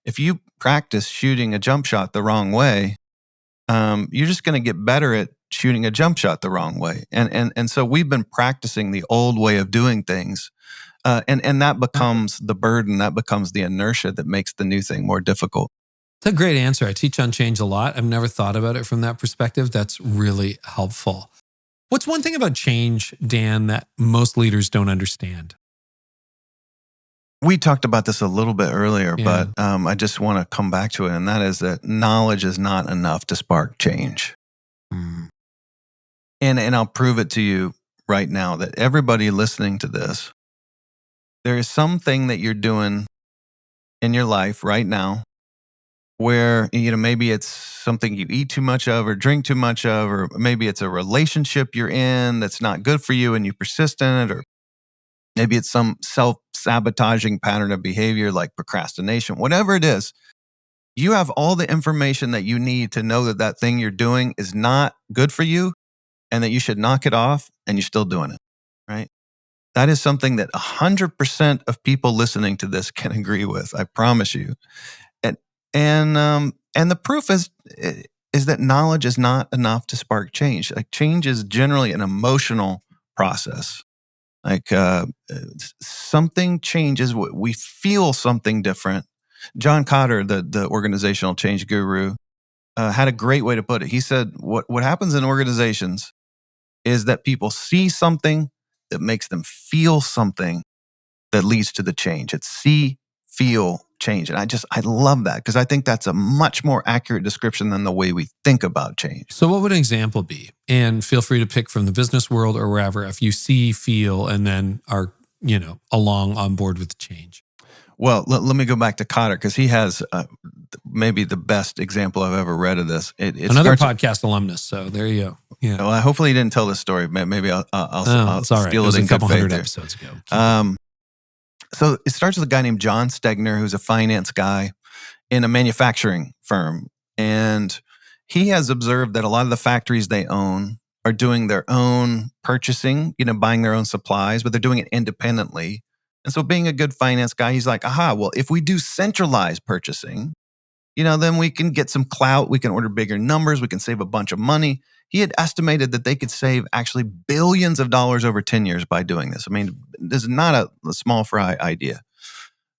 if you practice shooting a jump shot the wrong way, you're just going to get better at shooting a jump shot the wrong way. And so we've been practicing the old way of doing things. And that becomes the burden, that becomes the inertia that makes the new thing more difficult. It's a great answer. I teach on change a lot. I've never thought about it from that perspective. That's really helpful. What's one thing about change, Dan, that most leaders don't understand? We talked about this a little bit earlier, but I just want to come back to it. And that is that knowledge is not enough to spark change. And I'll prove it to you right now that everybody listening to this, there is something that you're doing in your life right now where, you know, maybe it's something you eat too much of or drink too much of, or maybe it's a relationship you're in that's not good for you and you persist in it, or maybe it's some self-sabotaging pattern of behavior like procrastination, whatever it is. You have all the information that you need to know that that thing you're doing is not good for you and that you should knock it off, and you're still doing it, right? That is something that 100% of people listening to this can agree with. I promise you. And the proof is that knowledge is not enough to spark change. Like change is generally an emotional process. Like something changes. We feel something different. John Cotter, the organizational change guru, had a great way to put it. He said, what happens in organizations is that people see something that makes them feel something that leads to the change. It's see, feel, change. And I love that because I think that's a much more accurate description than the way we think about change. So what would an example be? And feel free to pick from the business world or wherever, if you see, feel, and then are, along on board with the change. Well, let me go back to Cotter because he has maybe the best example I've ever read of this. Another podcast alumnus, so there you go. Yeah. Well, hopefully he didn't tell this story. Maybe I'll steal it in a couple good hundred faith episodes ago. So it starts with a guy named John Stegner, who's a finance guy in a manufacturing firm. And he has observed that a lot of the factories they own are doing their own purchasing, buying their own supplies, but they're doing it independently. And so being a good finance guy, he's like, well, if we do centralized purchasing, then we can get some clout. We can order bigger numbers. We can save a bunch of money. He had estimated that they could save actually billions of dollars over 10 years by doing this. I mean, this is not a small fry idea.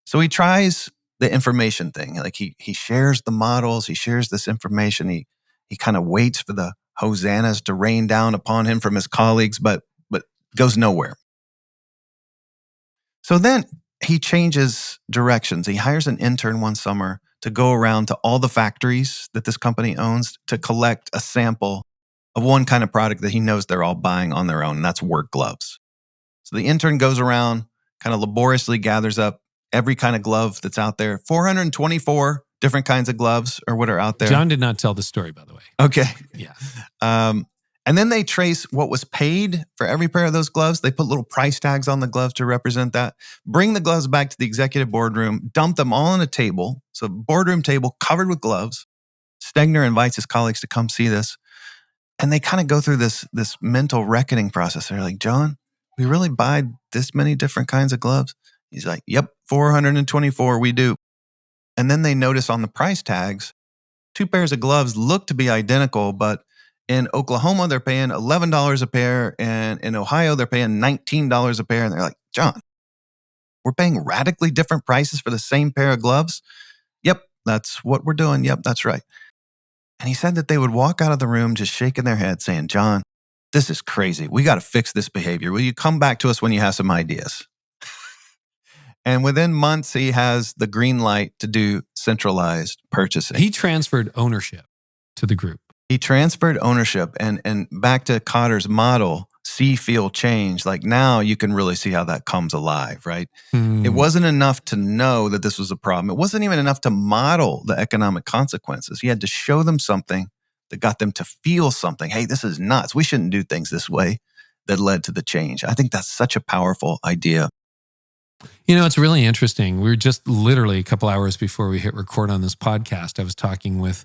So he tries the information thing. Like he shares the models. He shares this information. He kind of waits for the hosannas to rain down upon him from his colleagues, but goes nowhere. So then he changes directions. He hires an intern one summer to go around to all the factories that this company owns to collect a sample of one kind of product that he knows they're all buying on their own, and that's work gloves. So the intern goes around, kind of laboriously gathers up every kind of glove that's out there. 424 different kinds of gloves are what are out there. John did not tell the story, by the way. Okay. Yeah. And then they trace what was paid for every pair of those gloves. They put little price tags on the gloves to represent that. Bring the gloves back to the executive boardroom, dump them all on a table. So boardroom table covered with gloves. Stegner invites his colleagues to come see this. And they kind of go through this mental reckoning process. They're like, John, we really buy this many different kinds of gloves? He's like, yep, 424 we do. And then they notice on the price tags, 2 pairs of gloves look to be identical, but in Oklahoma, they're paying $11 a pair, and in Ohio, they're paying $19 a pair. And they're like, John, we're paying radically different prices for the same pair of gloves? Yep, that's what we're doing. Yep, that's right. And he said that they would walk out of the room just shaking their head saying, John, this is crazy. We got to fix this behavior. Will you come back to us when you have some ideas? And within months, he has the green light to do centralized purchasing. He transferred ownership to the group. He transferred ownership and back to Cotter's model, see, feel, change. Like now you can really see how that comes alive, right? It wasn't enough to know that this was a problem. It wasn't even enough to model the economic consequences. He had to show them something that got them to feel something. Hey, this is nuts. We shouldn't do things this way. That led to the change. I think that's such a powerful idea. It's really interesting. We were just literally a couple hours before we hit record on this podcast, I was talking with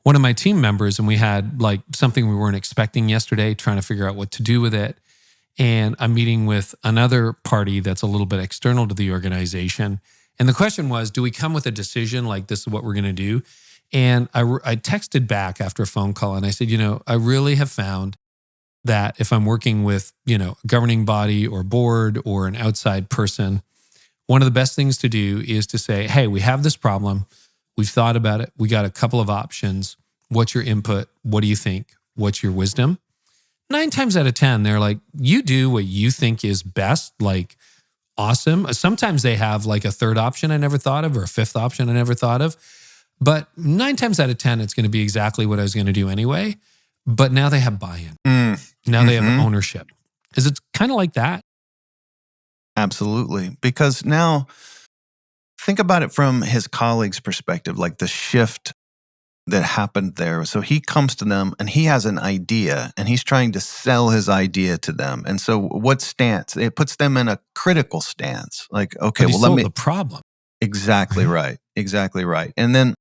one of my team members, and we had like something we weren't expecting yesterday, trying to figure out what to do with it. And I'm meeting with another party that's a little bit external to the organization. And the question was, do we come with a decision like this is what we're going to do? And I texted back after a phone call and I said, I really have found that if I'm working with, a governing body or board or an outside person, one of the best things to do is to say, hey, we have this problem. We've thought about it. We got a couple of options. What's your input? What do you think? What's your wisdom? 9 times out of 10, they're like, you do what you think is best, like awesome. Sometimes they have like a third option I never thought of or a fifth option I never thought of. But 9 times out of 10, it's going to be exactly what I was going to do anyway. But now they have buy-in. Now they have ownership. Is it kind of like that? Absolutely. Because now, think about it from his colleague's perspective, like the shift that happened there. So he comes to them and he has an idea and he's trying to sell his idea to them. And so what stance? It puts them in a critical stance. Like, okay, but well, let me... the problem. Exactly right. Exactly right. And then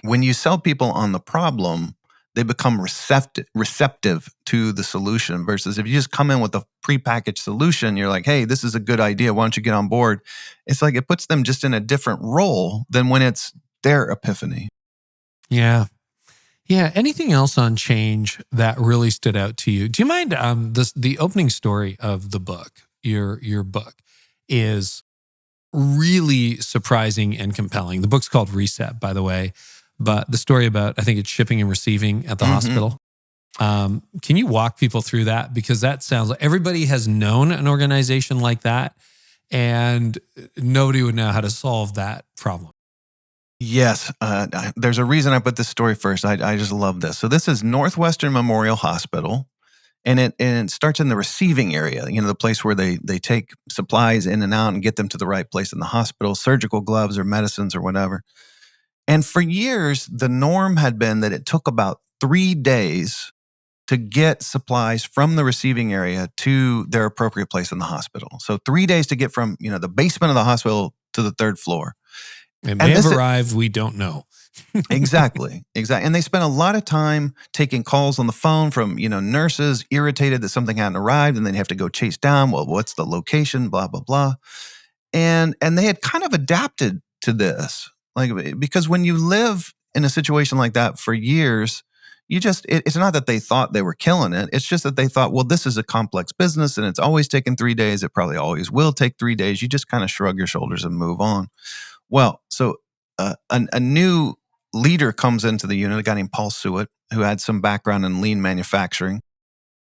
when you sell people on the problem, they become receptive to the solution versus if you just come in with a prepackaged solution, you're like, hey, this is a good idea. Why don't you get on board? It's like it puts them just in a different role than when it's their epiphany. Yeah. Yeah. Anything else on change that really stood out to you? Do you mind the opening story of the book, your book, is really surprising and compelling. The book's called Reset, by the way. But the story about, I think it's shipping and receiving at the hospital. Can you walk people through that? Because that sounds like everybody has known an organization like that. and nobody would know how to solve that problem. Yes. There's a reason I put this story first. I just love this. So this is Northwestern Memorial Hospital. And it starts in the receiving area, the place where they take supplies in and out and get them to the right place in the hospital, surgical gloves or medicines or whatever. And for years, the norm had been that it took about 3 days to get supplies from the receiving area to their appropriate place in the hospital. So 3 days to get from, the basement of the hospital to the third floor. It may have arrived, we don't know. Exactly. And they spent a lot of time taking calls on the phone from, nurses irritated that something hadn't arrived, and then have to go chase down, well, what's the location, blah, blah, blah. And they had kind of adapted to this. Because when you live in a situation like that for years, it's not that they thought they were killing it. It's just that they thought, well, this is a complex business and it's always taken 3 days. It probably always will take 3 days. You just kind of shrug your shoulders and move on. Well, so a new leader comes into the unit, a guy named Paul Sewitt, who had some background in lean manufacturing.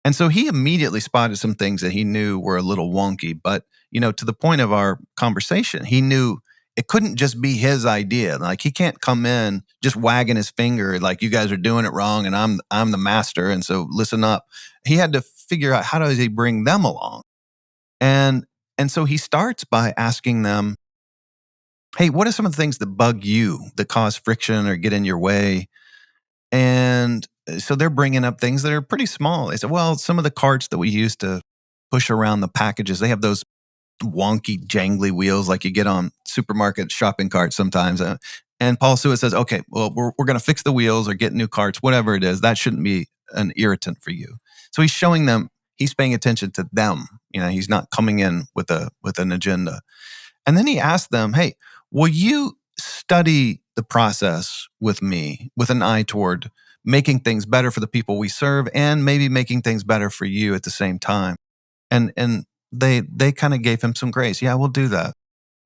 And so he immediately spotted some things that he knew were a little wonky. But, to the point of our conversation, he knew it couldn't just be his idea. Like, he can't come in just wagging his finger like, you guys are doing it wrong and I'm the master, and so listen up. He had to figure out, how does he bring them along? And so he starts by asking them, hey, what are some of the things that bug you, that cause friction or get in your way? And so they're bringing up things that are pretty small. They said, well, some of the carts that we use to push around the packages, they have those wonky, jangly wheels like you get on supermarket shopping carts sometimes. And Paul Sewitt says, okay, well, we're going to fix the wheels or get new carts, whatever it is. That shouldn't be an irritant for you. So he's showing them, he's paying attention to them. He's not coming in with an agenda. And then he asked them, hey, will you study the process with me with an eye toward making things better for the people we serve and maybe making things better for you at the same time? And they kind of gave him some grace. Yeah, we'll do that.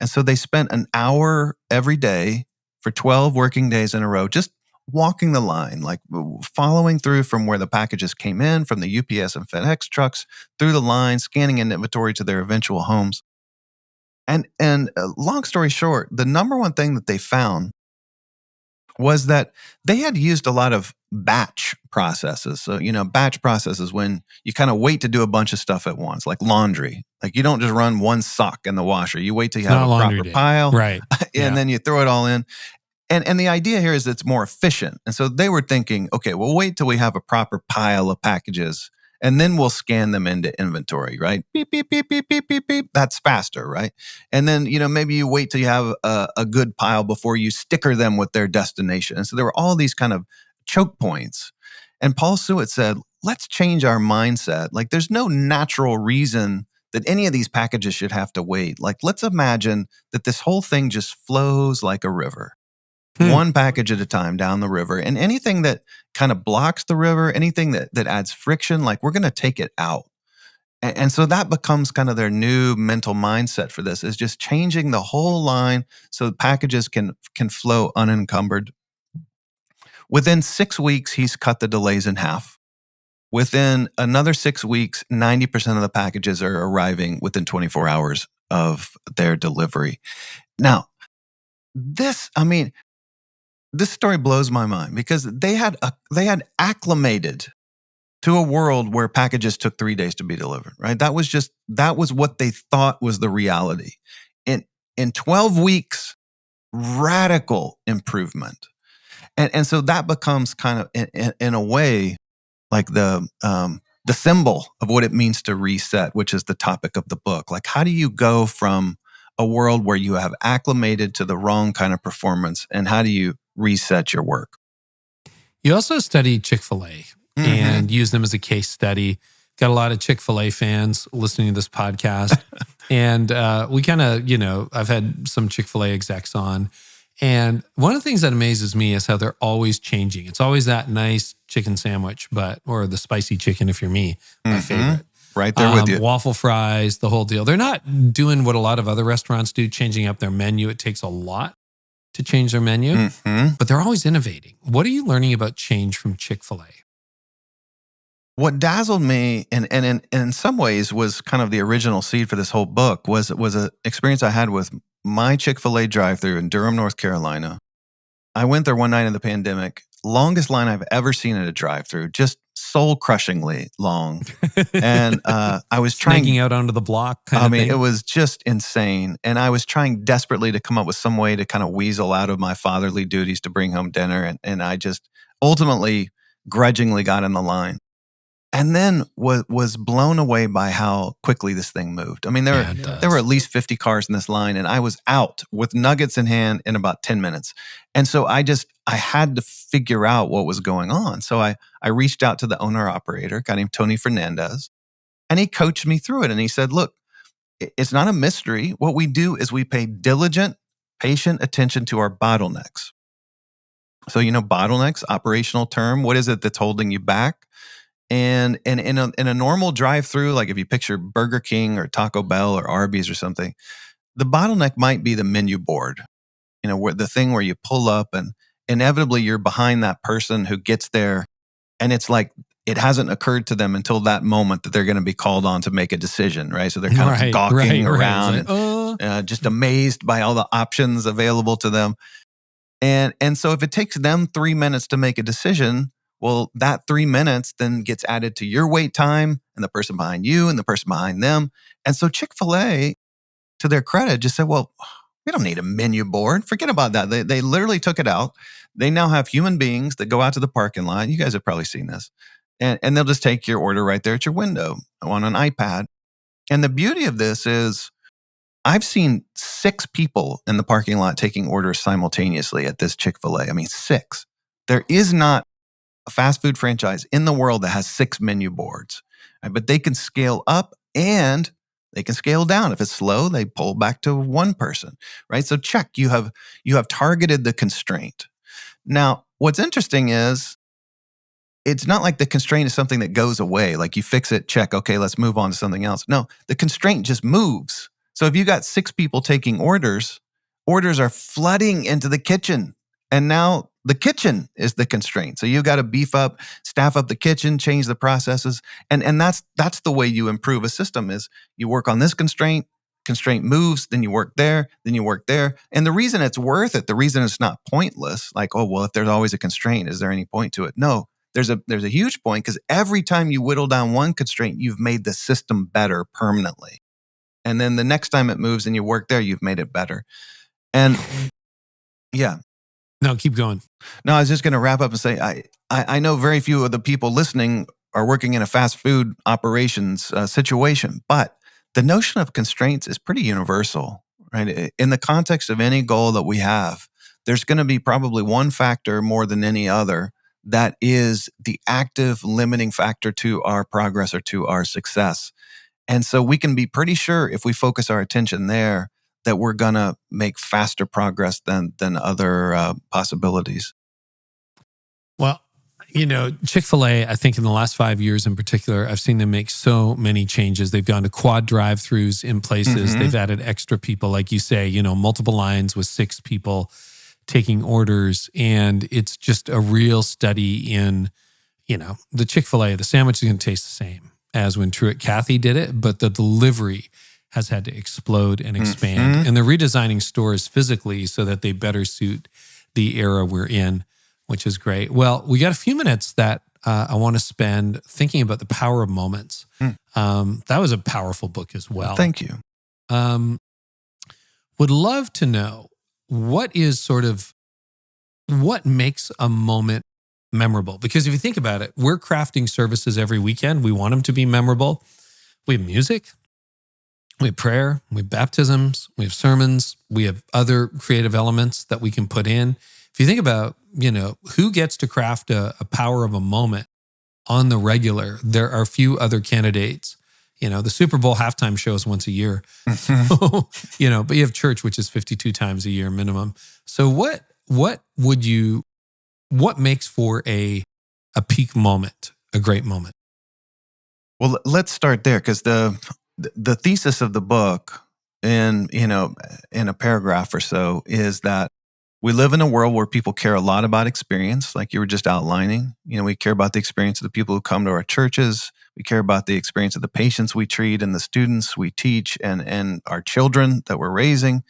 And so they spent an hour every day for 12 working days in a row, just walking the line, like following through from where the packages came in, from the UPS and FedEx trucks, through the line, scanning in inventory to their eventual homes. And long story short, the number one thing that they found was that they had used a lot of batch processes. So, batch processes when you kind of wait to do a bunch of stuff at once, like laundry. Like, you don't just run one sock in the washer. You wait till you have a proper pile, right? And then you throw it all in. And the idea here is it's more efficient. And so they were thinking, okay, we'll wait till we have a proper pile of packages, and then we'll scan them into inventory, right? Beep, beep, beep, beep, beep, beep, beep. That's faster, right? And then, maybe you wait till you have a good pile before you sticker them with their destination. And so there were all these kind of choke points. And Paul Sewitt said, let's change our mindset. Like, there's no natural reason that any of these packages should have to wait. Like, let's imagine that this whole thing just flows like a river. One package at a time down the river. And anything that kind of blocks the river, anything that adds friction, like, we're going to take it out. And so that becomes kind of their new mental mindset for this, is just changing the whole line so packages can flow unencumbered. Within 6 weeks, he's cut the delays in half. Within another 6 weeks, 90% of the packages are arriving within 24 hours of their delivery. Now, this story blows my mind, because they had acclimated to a world where packages took 3 days to be delivered, right? That was what they thought was the reality. In 12 weeks, radical improvement. And so that becomes kind of, in a way, like the symbol of what it means to reset, which is the topic of the book. Like, how do you go from a world where you have acclimated to the wrong kind of performance, and how do you reset your work? You also studied Chick-fil-A and used them as a case study. Got a lot of Chick-fil-A fans listening to this podcast. And we kind of, I've had some Chick-fil-A execs on. And one of the things that amazes me is how they're always changing. It's always that nice chicken sandwich, or the spicy chicken if you're me, my favorite. Right there with you. Waffle fries, the whole deal. They're not doing what a lot of other restaurants do, changing up their menu. It takes a lot to change their menu, but they're always innovating. What are you learning about change from Chick-fil-A? What dazzled me, and in some ways was kind of the original seed for this whole book, was an experience I had with my Chick-fil-A drive-through in Durham, North Carolina. I went there one night in the pandemic. Longest line I've ever seen at a drive-through, just soul-crushingly long. And I was Snaking out onto the block kind of thing. It was just insane. And I was trying desperately to come up with some way to kind of weasel out of my fatherly duties to bring home dinner. And I just ultimately grudgingly got in the line. And then was blown away by how quickly this thing moved. I mean, there were at least 50 cars in this line, and I was out with nuggets in hand in about 10 minutes. And so I had to figure out what was going on. So I reached out to the owner-operator, a guy named Tony Fernandez, and he coached me through it. And he said, look, it's not a mystery. What we do is we pay diligent, patient attention to our bottlenecks. So, bottlenecks, operational term, what is it that's holding you back? And in a normal drive-through, like if you picture Burger King or Taco Bell or Arby's or something, the bottleneck might be the menu board, where the thing where you pull up and inevitably you're behind that person who gets there, and it's like it hasn't occurred to them until that moment that they're going to be called on to make a decision, right? So they're kind of gawking around and just amazed by all the options available to them. And so if it takes them 3 minutes to make a decision, well, that 3 minutes then gets added to your wait time and the person behind you and the person behind them. And so Chick-fil-A, to their credit, just said, well, we don't need a menu board. Forget about that. They literally took it out. They now have human beings that go out to the parking lot. You guys have probably seen this. And they'll just take your order right there at your window on an iPad. And the beauty of this is I've seen 6 people in the parking lot taking orders simultaneously at this Chick-fil-A. I mean, 6. There is not a fast food franchise in the world that has 6 menu boards, right? But they can scale up and they can scale down. If it's slow, they pull back to 1 person, right? So check, you have targeted the constraint. Now, what's interesting is it's not like the constraint is something that goes away. Like you fix it, check, okay, let's move on to something else. No, the constraint just moves. So if you got 6 people taking orders are flooding into the kitchen. And now the kitchen is the constraint. So you've got to staff up the kitchen, change the processes. And that's the way you improve a system is you work on this constraint moves, then you work there, then you work there. And the reason it's worth it, the reason it's not pointless, like, oh, well, if there's always a constraint, is there any point to it? No, there's a huge point because every time you whittle down one constraint, you've made the system better permanently. And then the next time it moves and you work there, you've made it better. And yeah. No, keep going. No, I was just going to wrap up and say, I know very few of the people listening are working in a fast food operations situation, but the notion of constraints is pretty universal, right? In the context of any goal that we have, there's going to be probably one factor more than any other that is the active limiting factor to our progress or to our success. And so we can be pretty sure if we focus our attention there that we're going to make faster progress than other possibilities. Well, Chick-fil-A, I think in the last 5 years in particular, I've seen them make so many changes. They've gone to quad drive-throughs in places. Mm-hmm. They've added extra people, like you say, multiple lines with 6 people taking orders. And it's just a real study in, the Chick-fil-A, the sandwich is going to taste the same as when Truett Cathy did it, but the delivery has had to explode and expand. Mm-hmm. And they're redesigning stores physically so that they better suit the era we're in, which is great. Well, we got a few minutes that I want to spend thinking about the power of moments. That was a powerful book as well. Thank you. Would love to know what makes a moment memorable? Because if you think about it, we're crafting services every weekend. We want them to be memorable. We have music. We have prayer, we have baptisms, we have sermons, we have other creative elements that we can put in. If you think about, who gets to craft a power of a moment on the regular, there are a few other candidates. The Super Bowl halftime show is once a year. So, but you have church, which is 52 times a year minimum. So what makes for a peak moment, a great moment? Well, let's start there because the thesis of the book in a paragraph or so is that We live in a world where people care a lot about experience, like you were just outlining. We care about the experience of the people who come to our churches. We care about the experience of the patients we treat and the students we teach and our children that we're raising.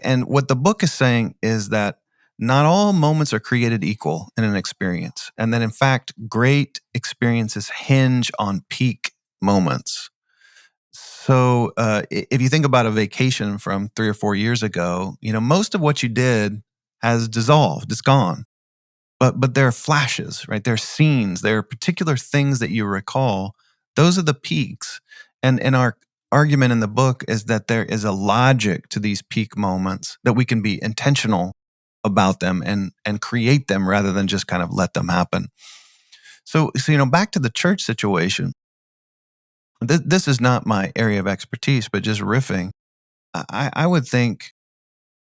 And what the book is saying is that not all moments are created equal in an experience. And that in fact, great experiences hinge on peak moments. So if you think about a vacation from 3 or 4 years ago, most of what you did has dissolved. It's gone. But there are flashes, right? There are scenes. There are particular things that you recall. Those are the peaks. And our argument in the book is that there is a logic to these peak moments, that we can be intentional about them and create them rather than just kind of let them happen. So back to the church situation. This is not my area of expertise, but just riffing. I would think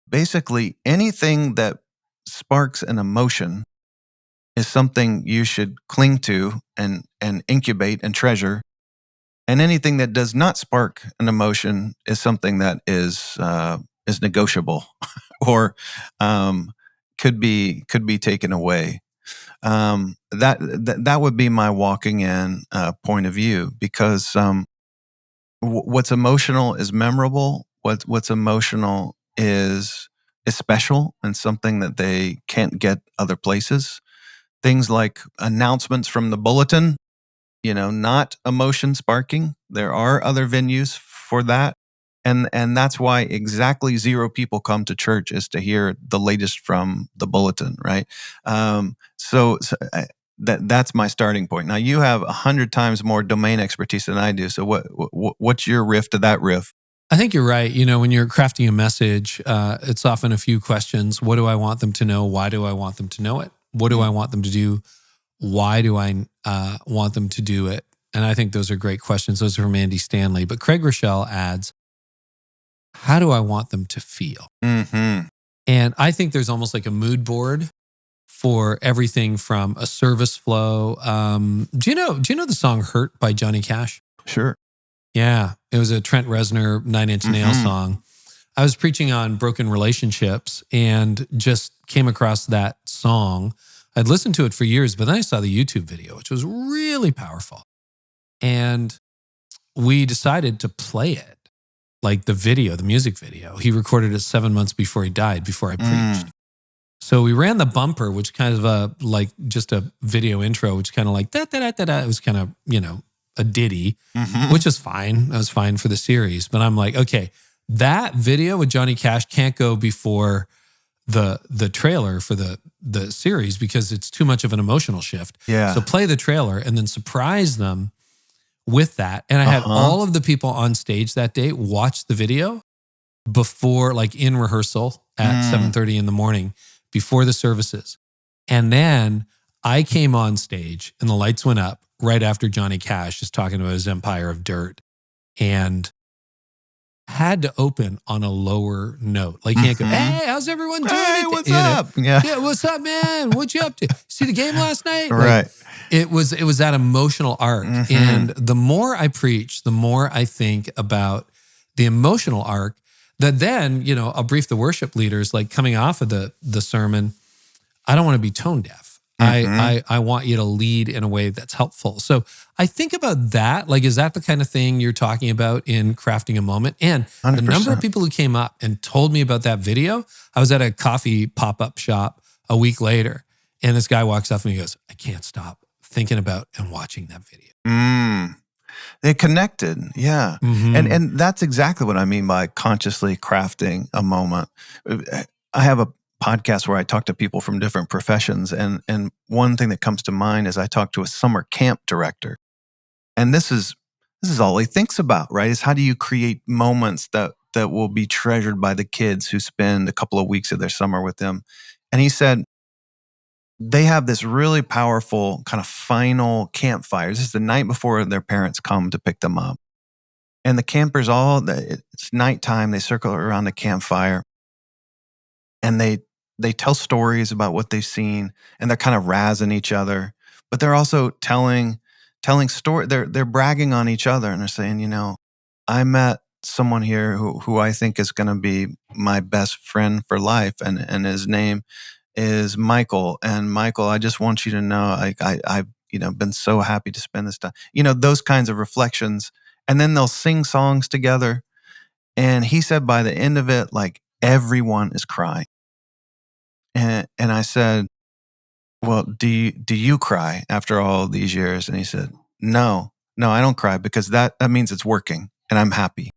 basically anything that sparks an emotion is something you should cling to and incubate and treasure. And anything that does not spark an emotion is something that is negotiable or could be taken away. That would be my walking in point of view, because what's emotional is memorable. What's emotional is special and something that they can't get other places. Things like announcements from the bulletin, not emotion sparking. There are other venues for that. And that's why exactly 0 people come to church, is to hear the latest from the bulletin, right? That's my starting point. Now you have 100 times more domain expertise than I do. So what's your riff to that riff? I think you're right. When you're crafting a message, it's often a few questions. What do I want them to know? Why do I want them to know it? What do I want them to do? Why do I want them to do it? And I think those are great questions. Those are from Andy Stanley. But Craig Rochelle adds, how do I want them to feel? Mm-hmm. And I think there's almost like a mood board for everything from a service flow. Do you know the song Hurt by Johnny Cash? Sure. Yeah. It was a Trent Reznor 9 Inch Nail song. I was preaching on broken relationships and just came across that song. I'd listened to it for years, but then I saw the YouTube video, which was really powerful. And we decided to play it, like the music video. He recorded it 7 months before he died, before I preached. So we ran the bumper, which kind of just a video intro, which kind of like da-da-da-da-da. It was kind of, a ditty, which is fine. That was fine for the series. But I'm like, okay, that video with Johnny Cash can't go before the trailer for the series, because it's too much of an emotional shift. Yeah. So play the trailer and then surprise them with that. And I had all of the people on stage that day watch the video before, like in rehearsal at 7:30 in the morning before the services. And then I came on stage and the lights went up right after Johnny Cash is talking about his empire of dirt, and had to open on a lower note. Like, you can't go, hey, how's everyone doing? Hey, what's up? Yeah, what's up, man? What you up to? See the game last night? Right. It was that emotional arc. And the more I preach, the more I think about the emotional arc, that then, I'll brief the worship leaders, like coming off of the sermon, I don't want to be tone deaf. I want you to lead in a way that's helpful. So I think about that. Like, is that the kind of thing you're talking about in crafting a moment? And 100%. The number of people who came up and told me about that video, I was at a coffee pop-up shop a week later, and this guy walks up and he goes, I can't stop thinking about and watching that video. They connected. Yeah. And that's exactly what I mean by consciously crafting a moment. I have a podcast where I talk to people from different professions. And one thing that comes to mind is I talked to a summer camp director. And this is all he thinks about, right? Is how do you create moments that will be treasured by the kids who spend a couple of weeks of their summer with them. And he said, they have this really powerful kind of final campfire. This is the night before their parents come to pick them up. And the campers it's nighttime, they circle around the campfire. And they tell stories about what they've seen, and they're kind of razzing each other, but they're also telling story. They're bragging on each other, and they're saying, I met someone here who I think is going to be my best friend for life, and his name is Michael. And Michael, I just want you to know, I've been so happy to spend this time. Those kinds of reflections, and then they'll sing songs together. And he said by the end of it, like everyone is crying. And I said, well, do you cry after all these years? And he said, no, I don't cry, because that means it's working and I'm happy,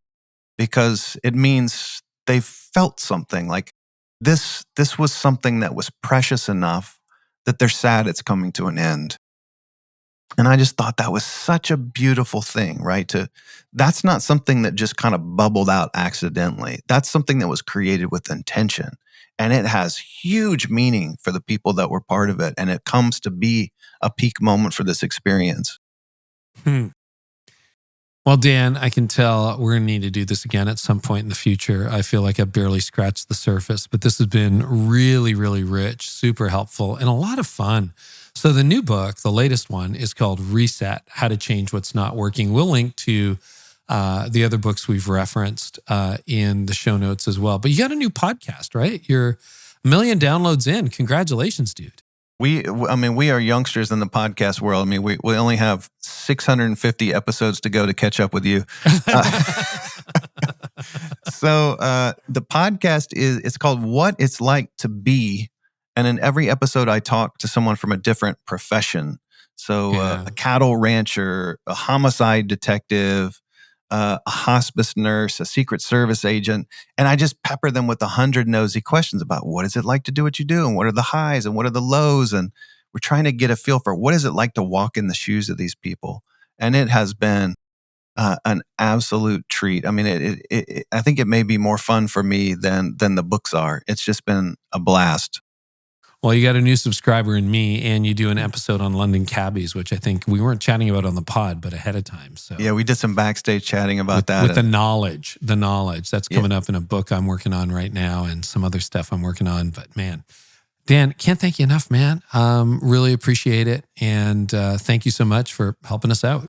because it means they felt something like this was something that was precious enough that they're sad it's coming to an end. And I just thought that was such a beautiful thing, right? That's not something that just kind of bubbled out accidentally. That's something that was created with intention. And it has huge meaning for the people that were part of it. And it comes to be a peak moment for this experience. Well, Dan, I can tell we're going to need to do this again at some point in the future. I feel like I've barely scratched the surface, but this has been really, really rich, super helpful, and a lot of fun. So the new book, the latest one, is called Reset, How to Change What's Not Working. We'll link to the other books we've referenced in the show notes as well. But you got a new podcast, right? You're 1 million downloads in. Congratulations, dude. We are youngsters in the podcast world. I mean, we only have 650 episodes to go to catch up with you. So the podcast it's called What It's Like to Be. And in every episode, I talk to someone from a different profession. So a cattle rancher, a homicide detective, a hospice nurse, a Secret Service agent. And I just pepper them with 100 nosy questions about what is it like to do what you do, and what are the highs and what are the lows. And we're trying to get a feel for what is it like to walk in the shoes of these people. And it has been an absolute treat. I mean, I think it may be more fun for me than the books are. It's just been a blast. Well, you got a new subscriber in me, and you do an episode on London cabbies, which I think we weren't chatting about on the pod, but ahead of time. So yeah, we did some backstage chatting about that. With the knowledge that's coming up in a book I'm working on right now, and some other stuff I'm working on. But man, Dan, can't thank you enough, man. Really appreciate it. And thank you so much for helping us out.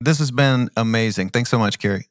This has been amazing. Thanks so much, Carey.